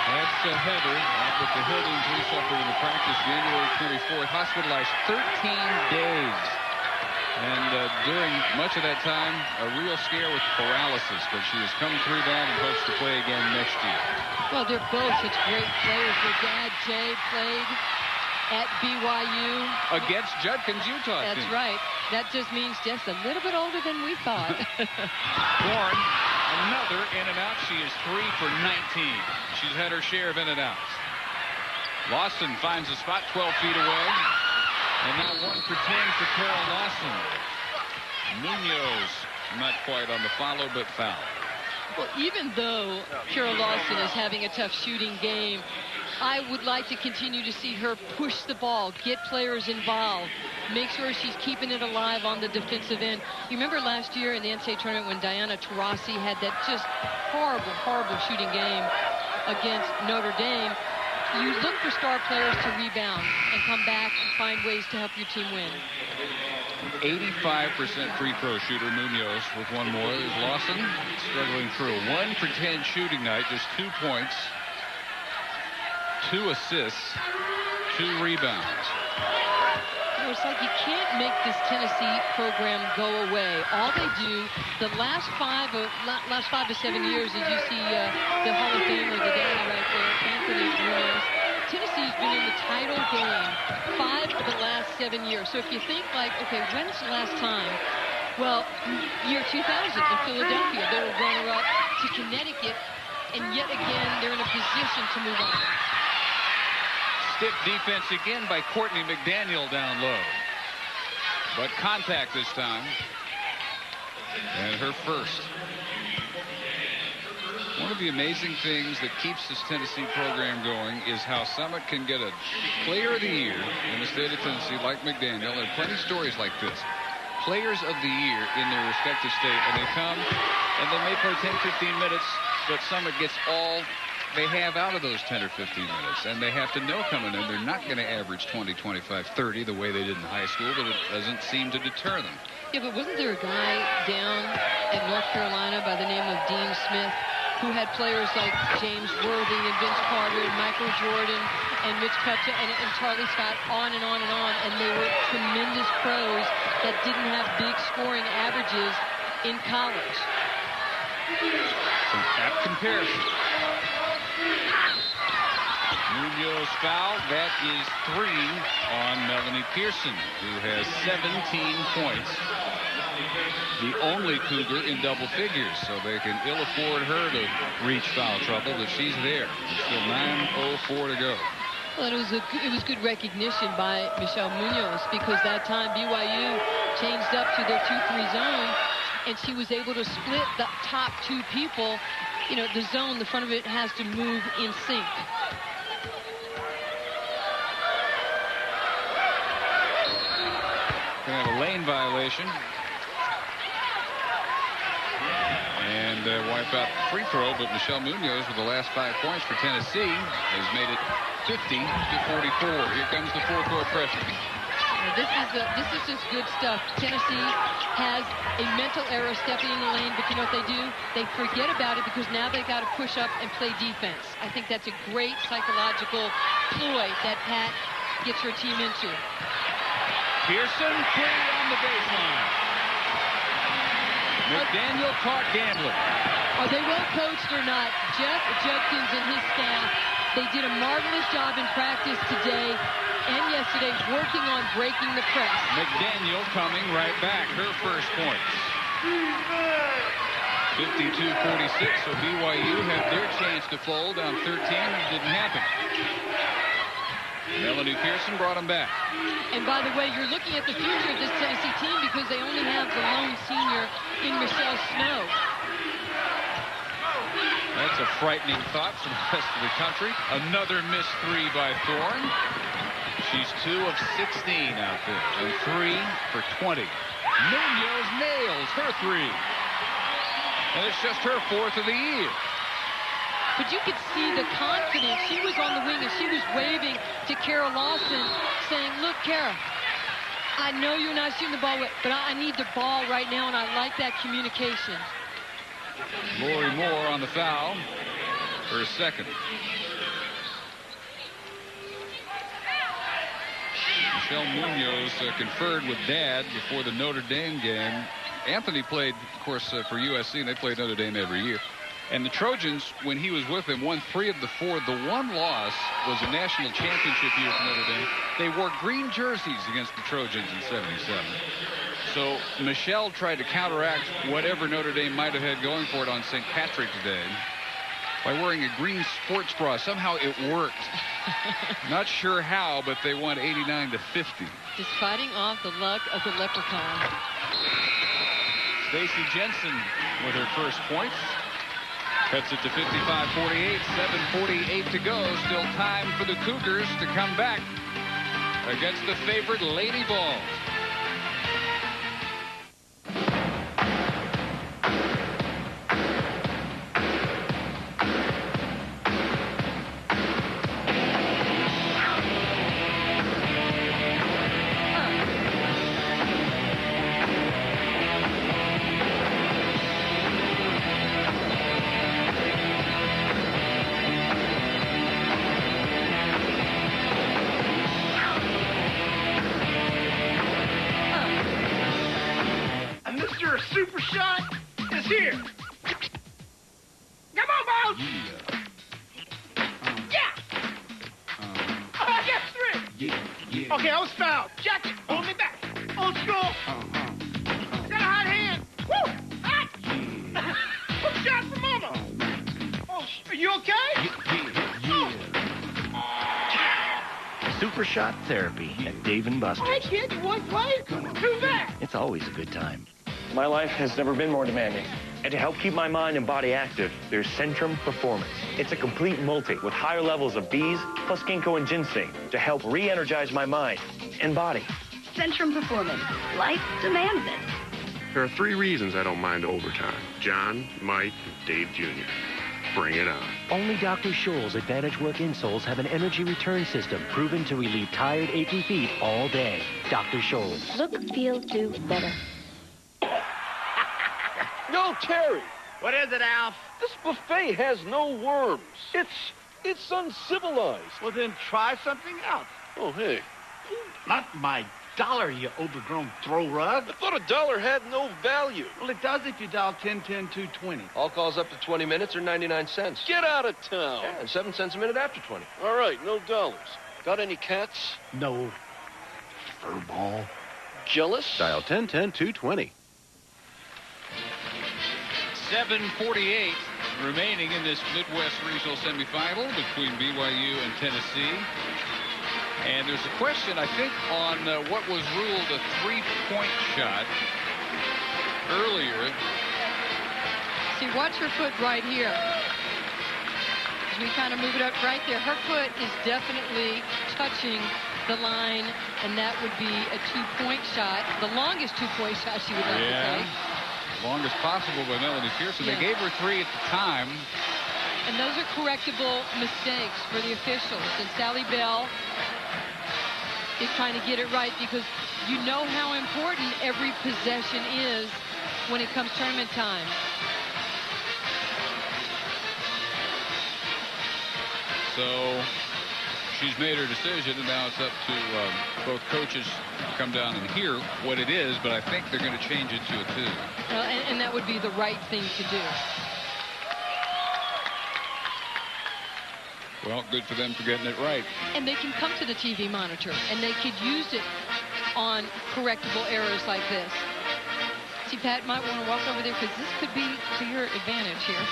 That's a header with the head injury suffered in the practice January 24th. Hospitalized 13 days. And during much of that time, a real scare with paralysis. But she has come through that and hopes to play again next year. Well, they're both such great players. Their dad, Jay, played at BYU. Against Judkins, Utah. That's right. That just means just a little bit older than we thought. Thorne, another in and out. She is 3 for 19. She's had her share of in and outs. Lawson finds a spot 12 feet away. And now 1 for 10 for Carol Lawson. Munoz not quite on the follow, but foul. Well, even though Carol Lawson is having a tough shooting game, I would like to continue to see her push the ball, get players involved, make sure she's keeping it alive on the defensive end. You remember last year in the NCAA Tournament when Diana Taurasi had that just horrible, horrible shooting game against Notre Dame? You look for star players to rebound and come back and find ways to help your team win. 85% free throw shooter Munoz with 1 more. There's Lawson struggling through. 1 for 10 shooting night, just 2 points, 2 assists, 2 rebounds. It's like you can't make this Tennessee program go away. All they do, the last 5 to 7 years, as you see the Hall of Famer, the daddy right there, Anthony Munoz, Tennessee's been in the title game 5 of the last 7 years. So if you think like, okay, when's the last time? Well, year 2000 in Philadelphia, they were runner-up to Connecticut, and yet again, they're in a position to move on. Stiff defense again by Courtney McDaniel down low. But contact this time. And her first. One of the amazing things that keeps this Tennessee program going is how Summit can get a player of the year in the state of Tennessee like McDaniel. There are plenty of stories like this. Players of the year in their respective state, and they come and they may play 10, 15 minutes, but Summit gets all they have out of those 10 or 15 minutes, and they have to know coming in they're not going to average 20, 25, 30 the way they did in high school, but it doesn't seem to deter them. Yeah, but wasn't there a guy down at North Carolina by the name of Dean Smith who had players like James Worthy and Vince Carter and Michael Jordan and Mitch Kupcha and Charlie Scott, on and on and on, and they were tremendous pros that didn't have big scoring averages in college. Some apt comparison. Munoz foul. That is 3 on Melanie Pearson, who has 17 points. The only Cougar in double figures, so they can ill afford her to reach foul trouble, but she's there. Still 9:04 to go. Well, it was good recognition by Michelle Munoz, because that time BYU changed up to their 2-3 zone, and she was able to split the top 2 people. You know, the zone, the front of it has to move in sync. They have a lane violation. And wipe out the free throw, but Michelle Munoz with the last 5 points for Tennessee has made it 50-44. Here comes the full-court pressure. This is just good stuff. Tennessee has a mental error stepping in the lane, but you know what they do? They forget about it because now they've got to push up and play defense. I think that's a great psychological ploy that Pat gets her team into. Pearson, 3 on the baseline. McDaniel caught gambling. Are they well coached or not? Jeff Judkins and his staff, they did a marvelous job in practice today and yesterday working on breaking the press. McDaniel coming right back. Her first points. 52-46, so BYU had their chance to fold down 13. It didn't happen. Melanie Pearson brought them back. And by the way, you're looking at the future of this Tennessee team because they only have the lone senior in Michelle Snow. That's a frightening thought for the rest of the country. Another missed 3 by Thorne. She's 2 of 16 out there, and 3 for 20. Munoz nails her 3. And it's just her 4th of the year. But you could see the confidence. She was on the wing and she was waving to Kara Lawson, saying, look, Kara, I know you're not shooting the ball, but I need the ball right now, and I like that communication. Lori Moore on the foul, her second. Michelle Munoz conferred with Dad before the Notre Dame game. Anthony played, of course, for USC, and they played Notre Dame every year. And the Trojans, when he was with them, won 3 of the 4. The one loss was a national championship year for Notre Dame. They wore green jerseys against the Trojans in '77. So Michelle tried to counteract whatever Notre Dame might have had going for it on St. Patrick's Day by wearing a green sports bra. Somehow it worked. Not sure how, but they won 89-50. Just fighting off the luck of the leprechaun. Stacey Jensen with her first points. Cuts it to 55-48, 7:48 to go. Still time for the Cougars to come back against the favorite Lady Vols. Your super shot is here. Come on, Vols. Yeah. I got 3. Yeah. Okay, I was fouled. Jack it. Hold me back. Old school. Got a hot hand. Woo. Hot. Yeah. Hook shot for mama. Oh, are you okay? Super Shot Therapy at Dave & Buster's. Hey, kid, you want to play? Too bad. It's always a good time. My life has never been more demanding. And to help keep my mind and body active, there's Centrum Performance. It's a complete multi with higher levels of bees plus ginkgo and ginseng to help re-energize my mind and body. Centrum Performance. Life demands it. There are 3 reasons I don't mind overtime. John, Mike, and Dave Jr. Bring it on. Only Dr. Scholl's Advantage Work insoles have an energy return system proven to relieve tired, achy feet all day. Dr. Scholl's. Look, feel, do better. Yo, Terry. What is it, Alf? This buffet has no worms. It's uncivilized. Well, then try something else. Oh, hey. Not my dollar, you overgrown throw rug. I thought $1 had no value. Well, it does if you dial 10-10-220. All calls up to 20 minutes or 99 cents. Get out of town. Yeah, and 7 cents a minute after 20. All right, no dollars. Got any cats? No. Furball. Jealous? Dial 10-10-220. 7:48 remaining in this Midwest Regional semifinal between BYU and Tennessee. And there's a question, I think, on what was ruled a 3-point shot earlier. See, watch her foot right here. As we kind of move it up right there, her foot is definitely touching the line, and that would be a 2-point shot. The longest 2-point shot she would like to take. Longest possible by Melanie Pearson. They gave her 3 at the time. And those are correctable mistakes for the officials. And Sally Bell is trying to get it right because you know how important every possession is when it comes tournament time. So she's made her decision, and now it's up to both coaches to come down and hear what it is, but I think they're going to change it to a 2. Well, and that would be the right thing to do. Well, good for them for getting it right. And they can come to the TV monitor, and they could use it on correctable errors like this. See, Pat might want to walk over there because this could be to your advantage here.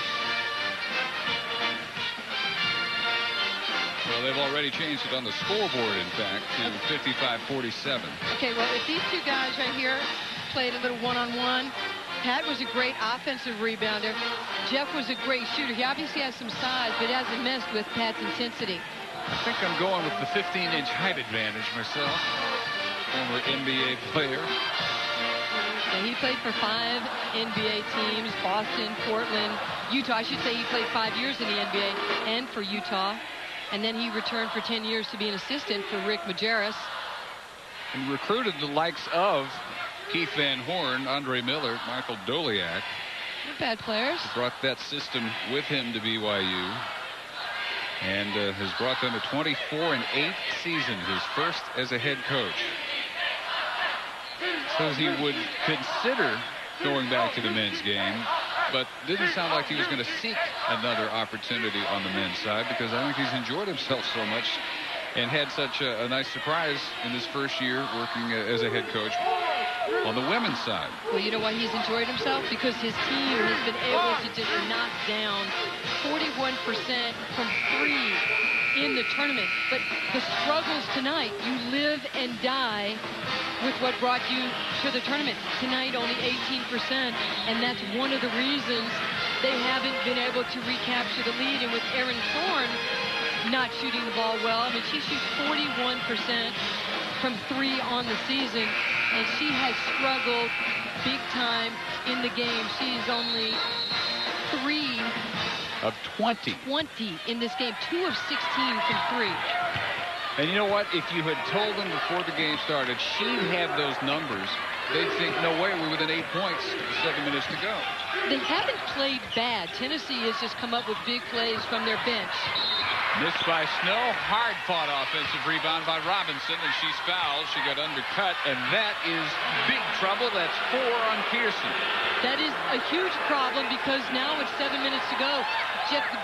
Well, they've already changed it on the scoreboard, in fact, to 55-47. Okay, well, if these 2 guys right here played a little one-on-one, Pat was a great offensive rebounder. Jeff was a great shooter. He obviously has some size, but hasn't messed with Pat's intensity. I think I'm going with the 15-inch height advantage myself. Former NBA player. Yeah, he played for 5 NBA teams, Boston, Portland, Utah. I should say he played 5 years in the NBA and for Utah. And then he returned for 10 years to be an assistant for Rick Majerus. And recruited the likes of Keith Van Horn, Andre Miller, Michael Doliak. Not bad players. He brought that system with him to BYU. And has brought them a 24-8 season, his first as a head coach. Says he would consider going back to the men's game, but didn't sound like he was going to seek another opportunity on the men's side because I think he's enjoyed himself so much and had such a nice surprise in his first year working as a head coach on the women's side. Well, you know why he's enjoyed himself? Because his team has been able to just knock down 41% from 3 in the tournament. But the struggles tonight, you live and die with what brought you to the tournament. Tonight, only 18%, and that's one of the reasons they haven't been able to recapture the lead. And with Erin Thorne not shooting the ball well, I mean, she shoots 41% from 3 on the season, and she has struggled big time in the game. She's only 3 of 20 in this game, 2 of 16 from 3. And you know what? If you had told them before the game started she'd have those numbers, they'd think, no way, we're within 8 points with 7 minutes to go. They haven't played bad. Tennessee has just come up with big plays from their bench. Missed by Snow. Hard fought offensive rebound by Robinson, and she's fouled. She got undercut, and that is big trouble. That's 4 on Pearson. That is a huge problem because now with 7 minutes to go,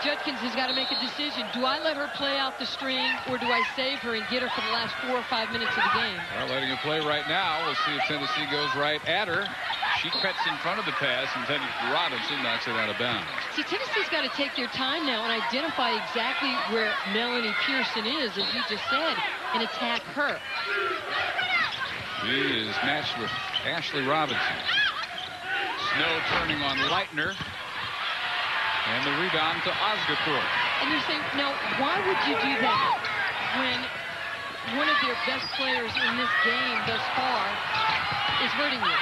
Judkins has got to make a decision. Do I let her play out the string, or do I save her and get her for the last 4 or 5 minutes of the game? Well, letting her play right now. We'll see if Tennessee goes right at her. She cuts in front of the pass, and Robinson knocks it out of bounds. See, Tennessee's got to take their time now and identify exactly where Melanie Pearson is, as you just said, and attack her. She is matched with Ashley Robinson. Snow turning on Leitner. And the rebound to Osgothorpe. And you're saying, now, why would you do that when one of their best players in this game thus far is hurting you?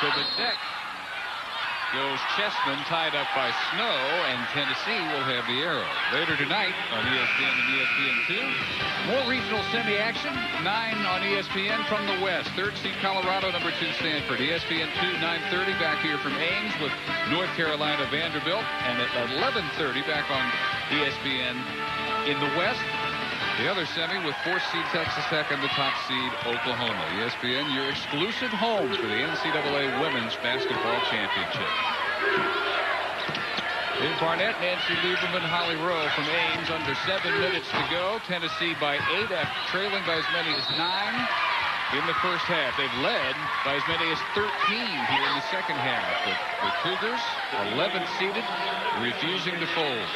To the deck goes Chessman, tied up by Snow, and Tennessee will have the arrow. Later tonight on ESPN and ESPN2, more regional semi-action, 9 on ESPN from the West. 3rd seed Colorado, number 2 Stanford. ESPN2, 9:30 back here from Ames with North Carolina Vanderbilt, and at 11:30 back on ESPN in the West. The other semi with 4th seed Texas Tech and the top seed Oklahoma. ESPN, your exclusive home for the NCAA Women's Basketball Championship. In Barnett, Nancy Lieberman, Holly Rowe from Ames. Under 7 minutes to go. Tennessee by 8 after trailing by as many as 9 in the first half. They've led by as many as 13 here in the second half. The Cougars, 11th seeded, refusing to fold.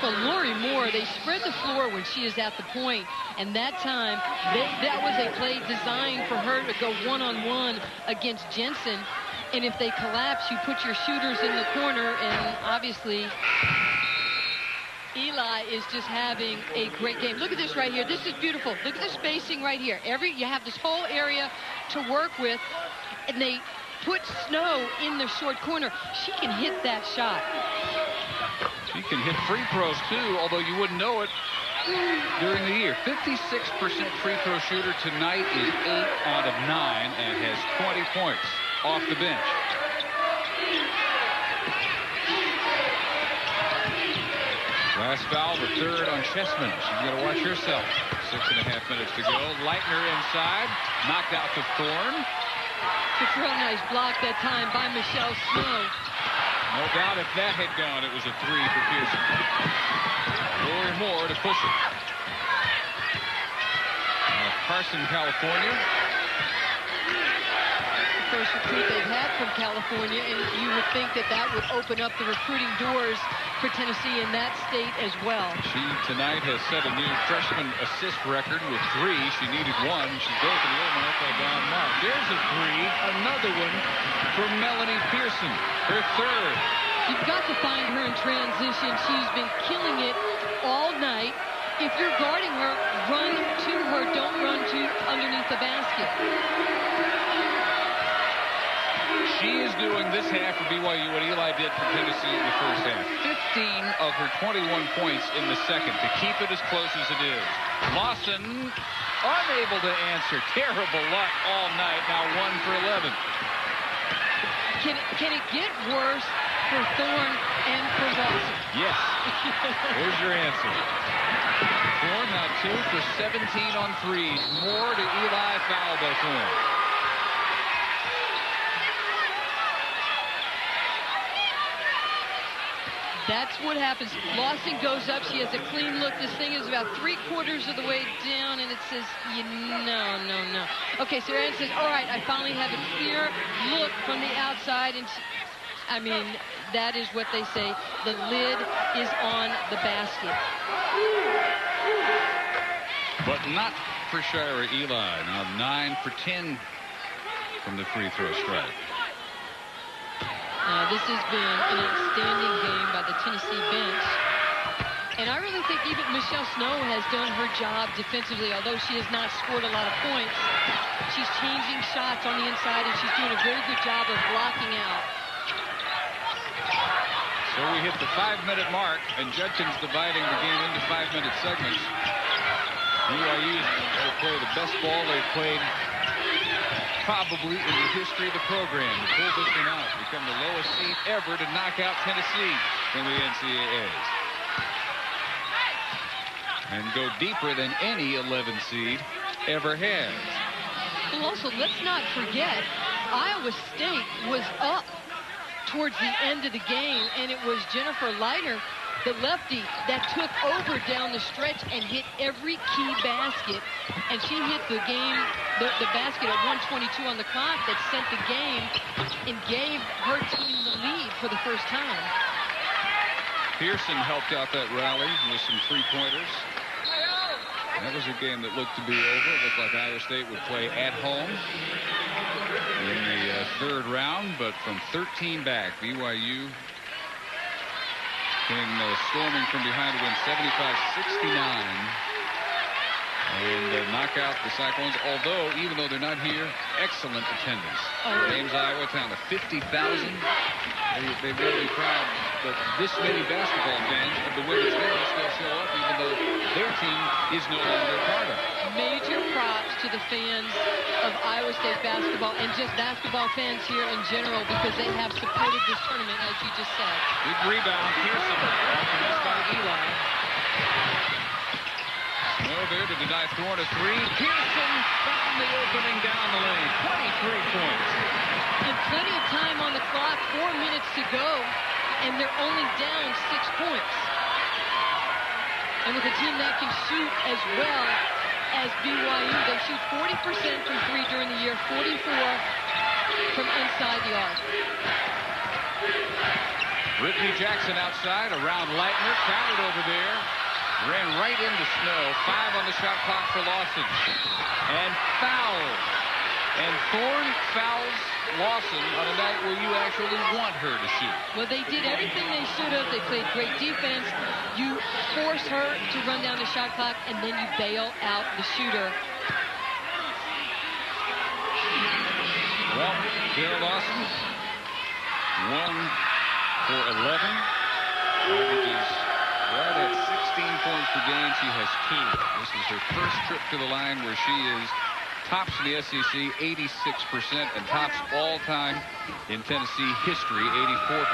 Well, Lori Moore, they spread the floor when she is at the point, and that time, that was a play designed for her to go one-on-one against Jensen, and if they collapse, you put your shooters in the corner, and obviously, Eli is just having a great game. Look at this right here. This is beautiful. Look at the spacing right here. You have this whole area to work with, and they put Snow in the short corner. She can hit that shot. She can hit free throws, too, although you wouldn't know it during the year. 56% free throw shooter tonight is 8 out of 9 and has 20 points off the bench. Last foul, the 3rd on Chessman. She's going to watch herself. 6.5 minutes to go. Leitner inside. Knocked out to Thorne. It's a real nice block that time by Michelle Snow. No doubt if that had gone, it was a 3 for Pearson. Lori Moore to push it. Carson, California. The first recruit they've had from California, and you would think that that would open up the recruiting doors for Tennessee in that state as well. She tonight has set a new freshman assist record with 3. She needed 1. She's broken the multi-down mark. There's a 3. Another one for Melanie Pearson. Her 3rd. You've got to find her in transition. She's been killing it all night. If you're guarding her, run to her. Don't run to underneath the basket. She is doing this half for BYU what Eli did for Tennessee in the first half. 15 of her 21 points in the second to keep it as close as it is. Lawson unable to answer. Terrible luck all night. Now 1 for 11. Can it get worse for Thorne and for Lawson? Yes. Here's your answer. Thorne now 2 for 17 on 3s. More to Eli, foul by Thorne. That's what happens. Lawson goes up. She has a clean look. This thing is about 3/4 of the way down, and it says, no. Okay, so Erin says, all right, I finally have a clear look from the outside. And I mean, that is what they say. The lid is on the basket. But not for Shira Eli. Now 9 for 10 from the free throw strike. This has been an outstanding game by the Tennessee bench. And I really think even Michelle Snow has done her job defensively, although she has not scored a lot of points. She's changing shots on the inside, and she's doing a very good job of blocking out. So we hit the 5-minute mark, and Judkins dividing the game into 5-minute segments. BYU will play the best ball they've played probably in the history of the program. To pull this one out, become the lowest seed ever to knock out Tennessee from the NCAAs. and go deeper than any 11 seed ever has. Well, also, let's not forget, Iowa State was up towards the end of the game, and it was Jennifer Leitner, the lefty, that took over down the stretch and hit every key basket. And she hit the basket at 1:22 on the clock that sent the game and gave her team the lead for the first time. Pearson helped out that rally with some three-pointers. That was a game that looked to be over. It looked like Iowa State would play at home in the third round, but from 13 back, BYU came storming from behind to win 75-69 and knock out the Cyclones, although, even though they're not here, excellent attendance. Ames, Iowa, town of 50,000. They've got to be proud that this many basketball fans of the women's game still show up, even though their team is no longer part of it. Major props to the fans of Iowa State basketball and just basketball fans here in general, because they have supported this tournament, as you just said. Big rebound. Pearson off by Eli. No there to deny Thorne a three. Pearson found the opening down the lane. 23 points. And plenty of time on the clock, 4 minutes to go, and they're only down 6 points. And with a team that can shoot as well as BYU, they shoot 40% from three during the year, 44 from inside the arc. Brittany Jackson outside, around Leitner, crowded over there. Ran right into Snow. 5 on the shot clock for Lawson. And fouled. And Thorne fouls Lawson on a night where you actually want her to shoot. Well, they did everything they should have. They played great defense. You force her to run down the shot clock, and then you bail out the shooter. Well, Sarah Lawson, 1 for 11. Averages right at 16 points per game. She has 2. This is her first trip to the line where she is tops in the SEC, 86%, and tops all-time in Tennessee history, 84%.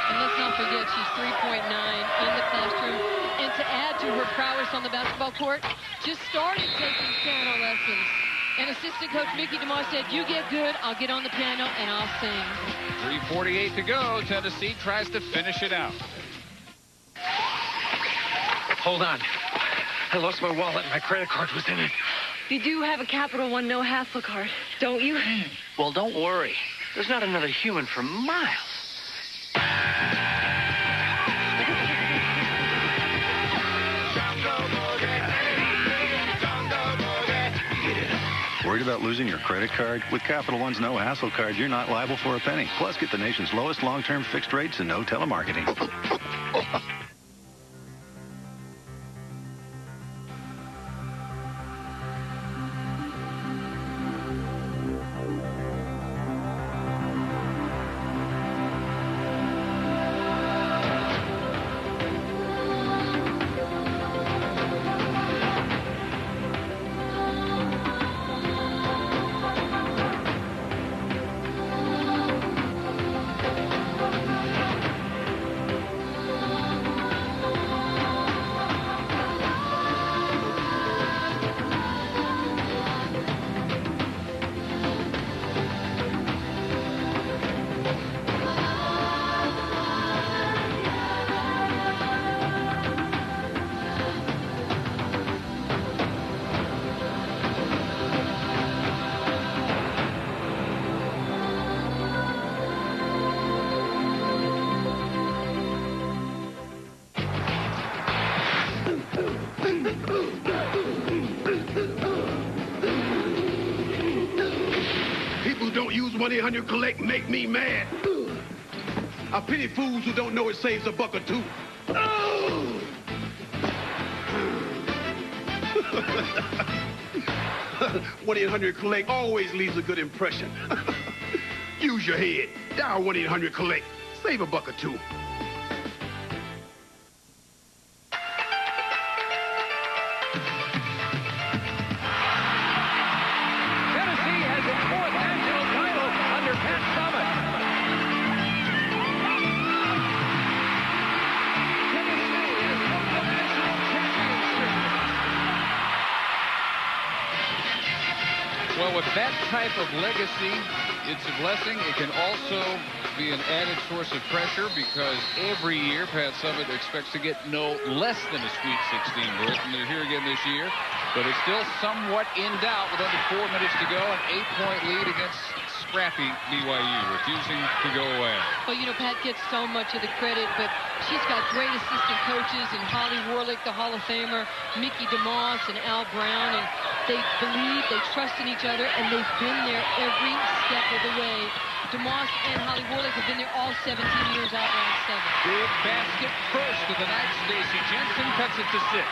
And let's not forget, she's 3.9 in the classroom. And to add to her prowess on the basketball court, just started taking piano lessons. And assistant coach Mickey DeMar said, you get good, I'll get on the piano, and I'll sing. 3:48 to go. Tennessee tries to finish it out. Hold on. I lost my wallet. My credit card was in it. You do have a Capital One no-hassle card, don't you? Well, don't worry. There's not another human for miles. Worried about losing your credit card? With Capital One's no-hassle card, you're not liable for a penny. Plus, get the nation's lowest long-term fixed rates and no telemarketing. People who don't use 1-800-COLLECT make me mad. I pity fools who don't know it saves a buck or two. Oh! 1-800-COLLECT always leaves a good impression. Use your head. Dial 1-800-COLLECT. Save a buck or two. that type of legacy, it's a blessing. It can also be an added source of pressure because every year Pat Summitt expects to get no less than a Sweet 16 berth, and they're here again this year. But it's still somewhat in doubt with under 4 minutes to go, an 8-point lead against scrappy BYU, refusing to go away. Well, you know, Pat gets so much of the credit, but she's got great assistant coaches in Holly Warlick, the Hall of Famer, Mickey DeMoss, and Al Brown, and they believe, they trust in each other, and they've been there every step of the way. DeMoss and Holly Warlick have been there all 17 years out round 7. Big basket first of the night. Stacey Jensen cuts it to 6.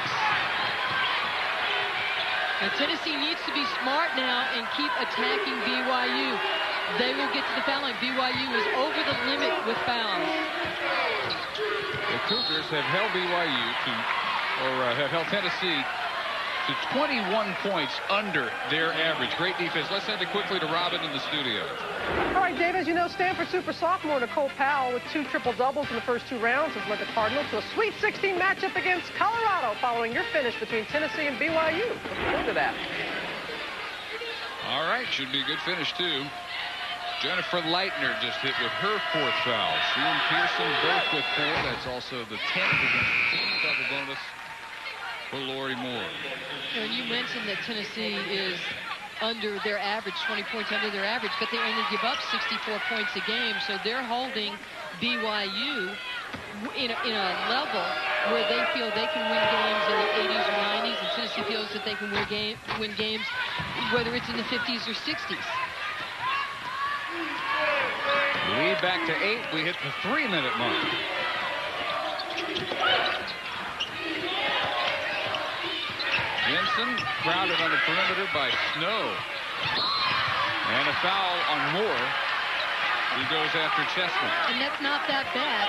Now, Tennessee needs to be smart now and keep attacking BYU. They will get to the foul line. BYU is over the limit with fouls. The Cougars have held BYU to, or have held Tennessee to 21 points under their average. Great defense. Let's send it quickly to Robin in the studio. All right, Dave, as you know, Stanford super sophomore Nicole Powell with 2 triple-doubles in the first 2 rounds has led the Cardinals to a Sweet 16 matchup against Colorado following your finish between Tennessee and BYU. Looking forward to that. All right, should be a good finish, too. Jennifer Leitner just hit with her 4th foul. She and Pearson both with 4. That's also the 10th against the team. Double bonus for Lori Moore. And you mentioned that Tennessee is under their average, 20 points under their average, but they only give up 64 points a game, so they're holding BYU in a level where they feel they can win games in the 80s or 90s, and Tennessee feels that they can win games whether it's in the 50s or 60s. Lead back to 8. We hit the 3-minute mark. Jensen crowded on the perimeter by Snow. And a foul on Moore. He goes after Chestnut. And that's not that bad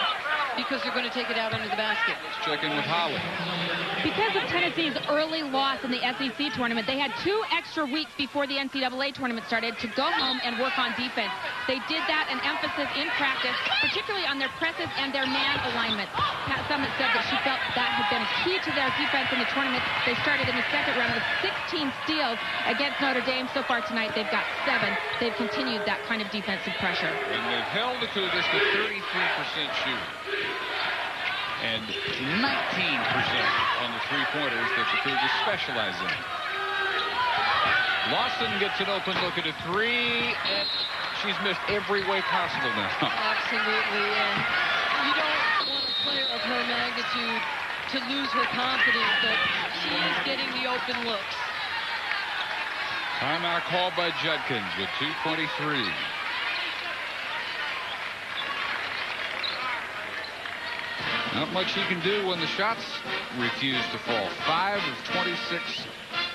because they're going to take it out under the basket. Let's check in with Holly. Because of Tennessee's early loss in the SEC tournament, they had 2 extra weeks before the NCAA tournament started to go home and work on defense. They did that, an emphasis in practice, particularly on their presses and their man alignment. Pat Summitt said that she felt that had been key to their defense in the tournament. They started in the second round with 16 steals against Notre Dame. So far tonight, they've got 7. They've continued that kind of defensive pressure. And they've held the Cougars to 33% shooting. And 19% on the 3-pointers that the Cougars specialize in. Lawson gets an open look at a 3, and she's missed every way possible now. Absolutely, and you don't want a player of her magnitude to lose her confidence, but she is getting the open looks. Timeout called by Judkins with 2:23. Not much he can do when the shots refuse to fall. 5 of 26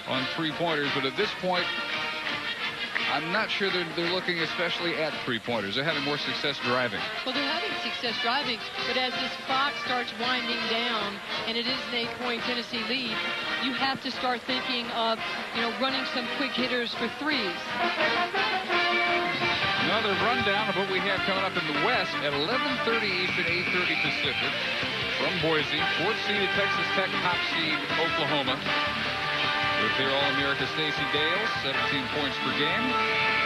on 3-pointers, but at this point, I'm not sure they're looking especially at 3-pointers. They're having more success driving. Well, they're having success driving, but as this clock starts winding down, and it is an 8-point Tennessee lead, you have to start thinking of, running some quick hitters for 3s. Another rundown of what we have coming up in the West at 11:30 Eastern, 8:30 Pacific. From Boise, 4th-seeded Texas Tech, top seed Oklahoma. With their All-America Stacey Dales, 17 points per game.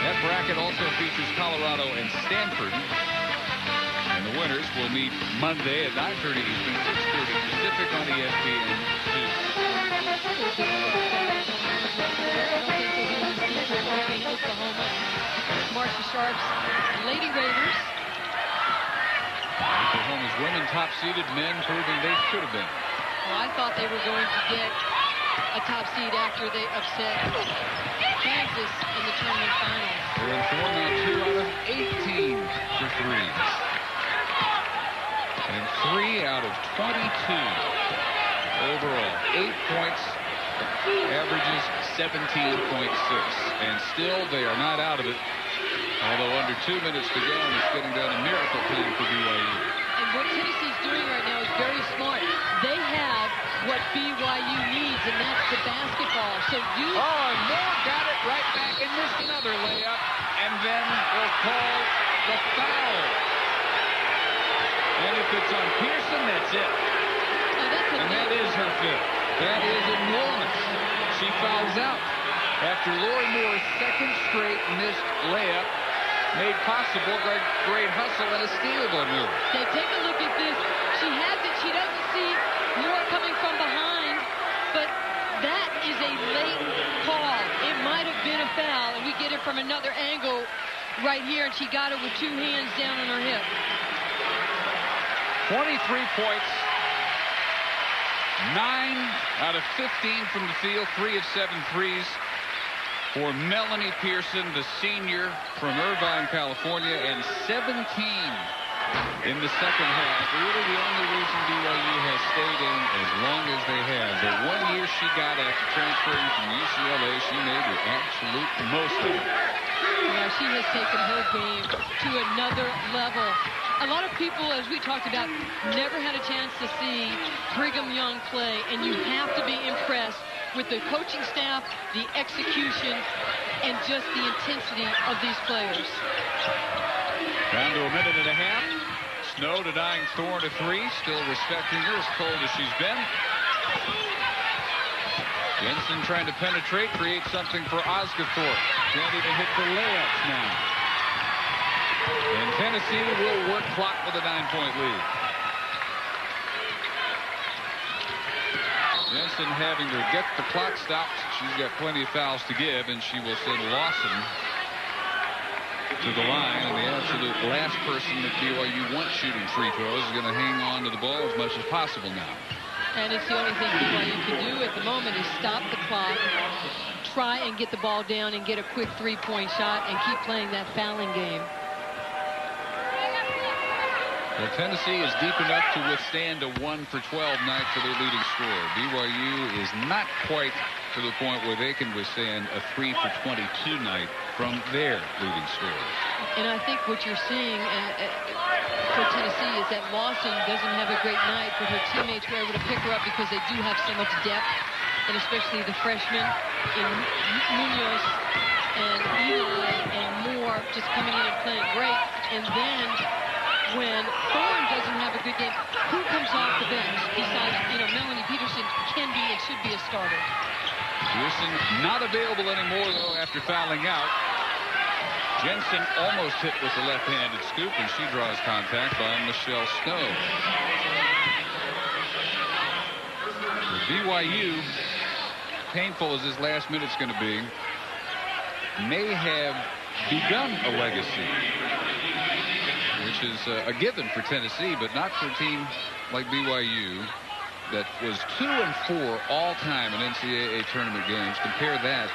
That bracket also features Colorado and Stanford. And the winners will meet Monday at 9:30 Eastern, 6:30 Pacific on ESPN2. Oklahoma. Marcia Sharp's Lady Raiders. Oklahoma's women top-seeded, men proving they should have been. Well, I thought they were going to get a top seed after they upset Kansas in the tournament finals. They're in 4 now, 2 out of 18 for 3s. And 3 out of 22 overall. 8 points, averages 17.6. And still, they are not out of it. Although under 2 minutes to go, and it's getting down to miracle time for BYU. And what Tennessee's doing right now is very smart. They have what BYU needs, and that's the basketball. So you... Oh, and Moore got it right back and missed another layup. And then they'll call the foul. And if it's on Pearson, that's it. And that is her 5th. That is enormous. She fouls out. after Lori Moore's second straight missed layup made possible by great hustle and a steal by Moore. Okay, take a look at this. She has it. She doesn't see Moore coming from behind, but that is a late call. It might have been a foul, and we get it from another angle right here, and she got it with 2 hands down on her hip. 23 points. 9 out of 15 from the field. 3 of 7 threes for Melanie Pearson, the senior from Irvine, California, and 17 in the second half. Really the only reason BYU has stayed in as long as they have. The 1 year she got after transferring from UCLA, she made the absolute most of it. Yeah, she has taken her game to another level. A lot of people, as we talked about, never had a chance to see Brigham Young play, and you have to be impressed with the coaching staff, the execution, and just the intensity of these players. Down to a minute and a half. Snow denying Thorne a 3, still respecting her as cold as she's been. Jensen trying to penetrate, create something for Osgothorpe. Can't even hit the layups now. And Tennessee will work clock with a 9-point lead. Jensen having to get the clock stopped. She's got plenty of fouls to give, and she will send Lawson to the line. And the absolute last person that BYU wants shooting free throws is going to hang on to the ball as much as possible now. And it's the only thing BYU can do at the moment is stop the clock, try and get the ball down and get a quick 3-point shot and keep playing that fouling game. Well, Tennessee is deep enough to withstand a 1-for-12 night for their leading scorer. BYU is not quite to the point where they can withstand a 3-for-22 night from their leading scorer. And I think what you're seeing for Tennessee is that Lawson doesn't have a great night, but her teammates were able to pick her up because they do have so much depth, and especially the freshmen in Munoz and Eli and Moore just coming in and playing great. And then when Thorne doesn't have a good game, who comes off the bench besides, Melanie Peterson can be and should be a starter. Pearson not available anymore, though, after fouling out. Jensen almost hit with the left-handed scoop, and she draws contact by Michelle Snow. For BYU, painful as this last minute's going to be, may have begun a legacy, which is a given for Tennessee, but not for a team like BYU that was 2-4 all-time in NCAA tournament games. Compare that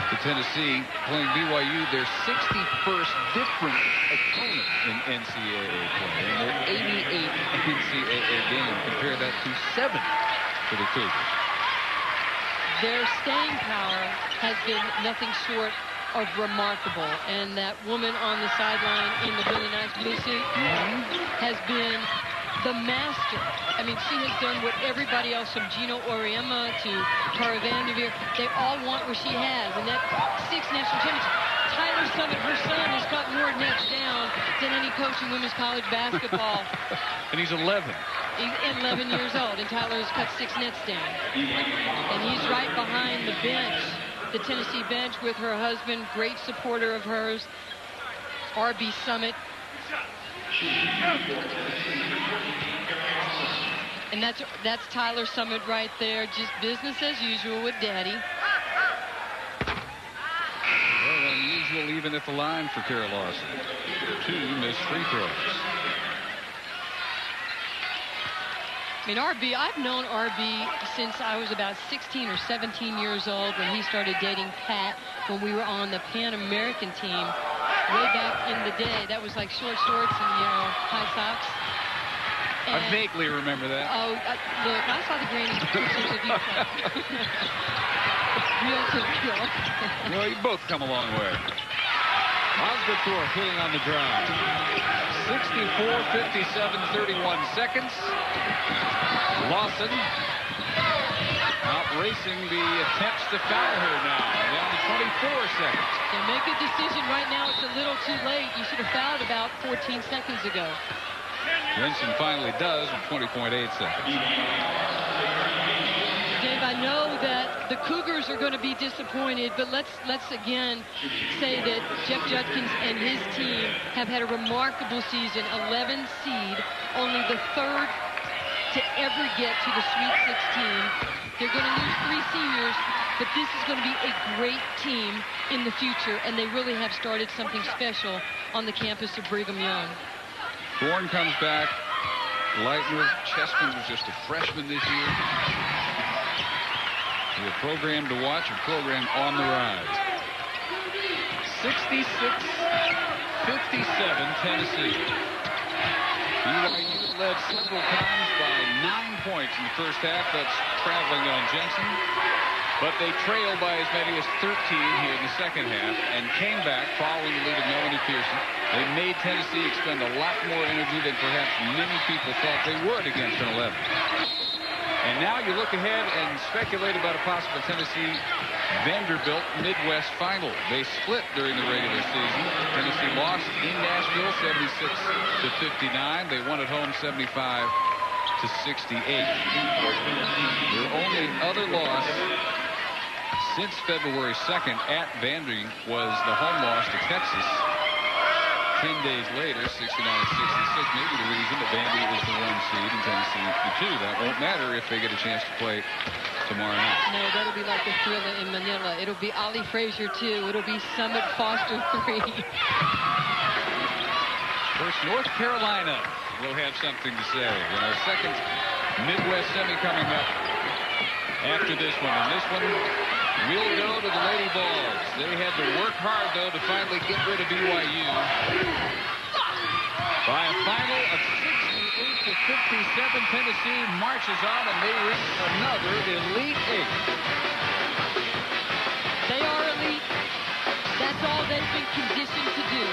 to Tennessee playing BYU, their 61st different opponent in NCAA play, and their 88th NCAA game. Compare that to 7 for the Cougars. Their staying power has been nothing short of remarkable, and that woman on the sideline in the really nice blue suit has been the master. I mean, she has done what everybody else from Gino Auriemma to Tara Vanderveer, they all want what she has. And that 6 national championship, Tyler Summit, her son, has got more nets down than any coach in women's college basketball. And he's 11. He's 11 years old, and Tyler has cut 6 nets down. And he's right behind the bench, the Tennessee bench, with her husband, great supporter of hers, R.B. Summit. And that's Tyler Summit right there, just business as usual with Daddy. Well, unusual even at the line for Kara Lawson. 2 missed free throws. I mean, RB, I've known RB since I was about 16 or 17 years old when he started dating Pat when we were on the Pan American team way back in the day. That was like short shorts and, high socks. And, I vaguely remember that. Oh, look, I saw the grainy pictures of you playing. Real to kill. Well, you both come a long way. Osgothorpe hitting on the drive. 64, 57, 31 seconds. Lawson outracing the attempts to foul her now. Down to 24 seconds. They make a decision right now. It's a little too late. You should have fouled about 14 seconds ago. Jensen finally does with 20.8 seconds. Dave, I know that the Cougars are going to be disappointed, but let's again say that Jeff Judkins and his team have had a remarkable season. 11 seed, only the third to ever get to the Sweet 16. They're going to lose 3 seniors, but this is going to be a great team in the future, and they really have started something special on the campus of Brigham Young. Bourne comes back. Leitner, Chessman was just a freshman this year. A program to watch, a program on the rise. 66-57 Tennessee. BYU led several times by 9 points in the first half. That's traveling on Jensen. But they trailed by as many as 13 here in the second half and came back following the lead of Melanie Pearson. They made Tennessee expend a lot more energy than perhaps many people thought they would against an 11. And now you look ahead and speculate about a possible Tennessee-Vanderbilt Midwest final. They split during the regular season. Tennessee lost in Nashville 76-59. They won at home 75-68. Their only other loss since February 2nd at Vandy was the home loss to Texas 10 days later, 69-66. Maybe the reason that Vandy is the 1 seed and Tennessee the 2. That won't matter if they get a chance to play tomorrow night. No, that'll be like the Thriller in Manila. It'll be Ali Frazier 2. It'll be Summit Foster 3. First, North Carolina will have something to say. Second Midwest semi coming up after this one. And this one will go to the Lady Vols. They had to work hard, though, to finally get rid of BYU. By a final of 68-57, Tennessee marches on, and they reach another Elite Eight. They are elite. That's all they've been conditioned to do.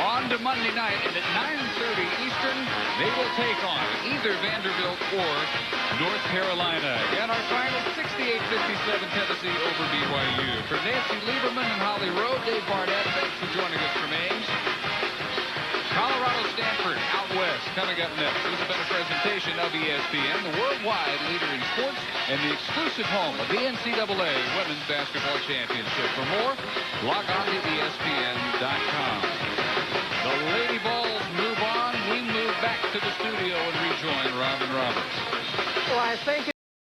On to Monday night, and at 9:30 Eastern, they will take on either Vanderbilt or North Carolina. And our final 68-57 Tennessee over BYU. For Nancy Lieberman and Holly Rowe, Dave Barnett, thanks for joining us from Ames. Colorado Stanford out west coming up next. This has been a presentation of ESPN, the worldwide leader in sports and the exclusive home of the NCAA Women's Basketball Championship. For more, log on to ESPN.com. The Lady Vols move on. We move back to the studio and rejoin Robin Roberts. Well, I think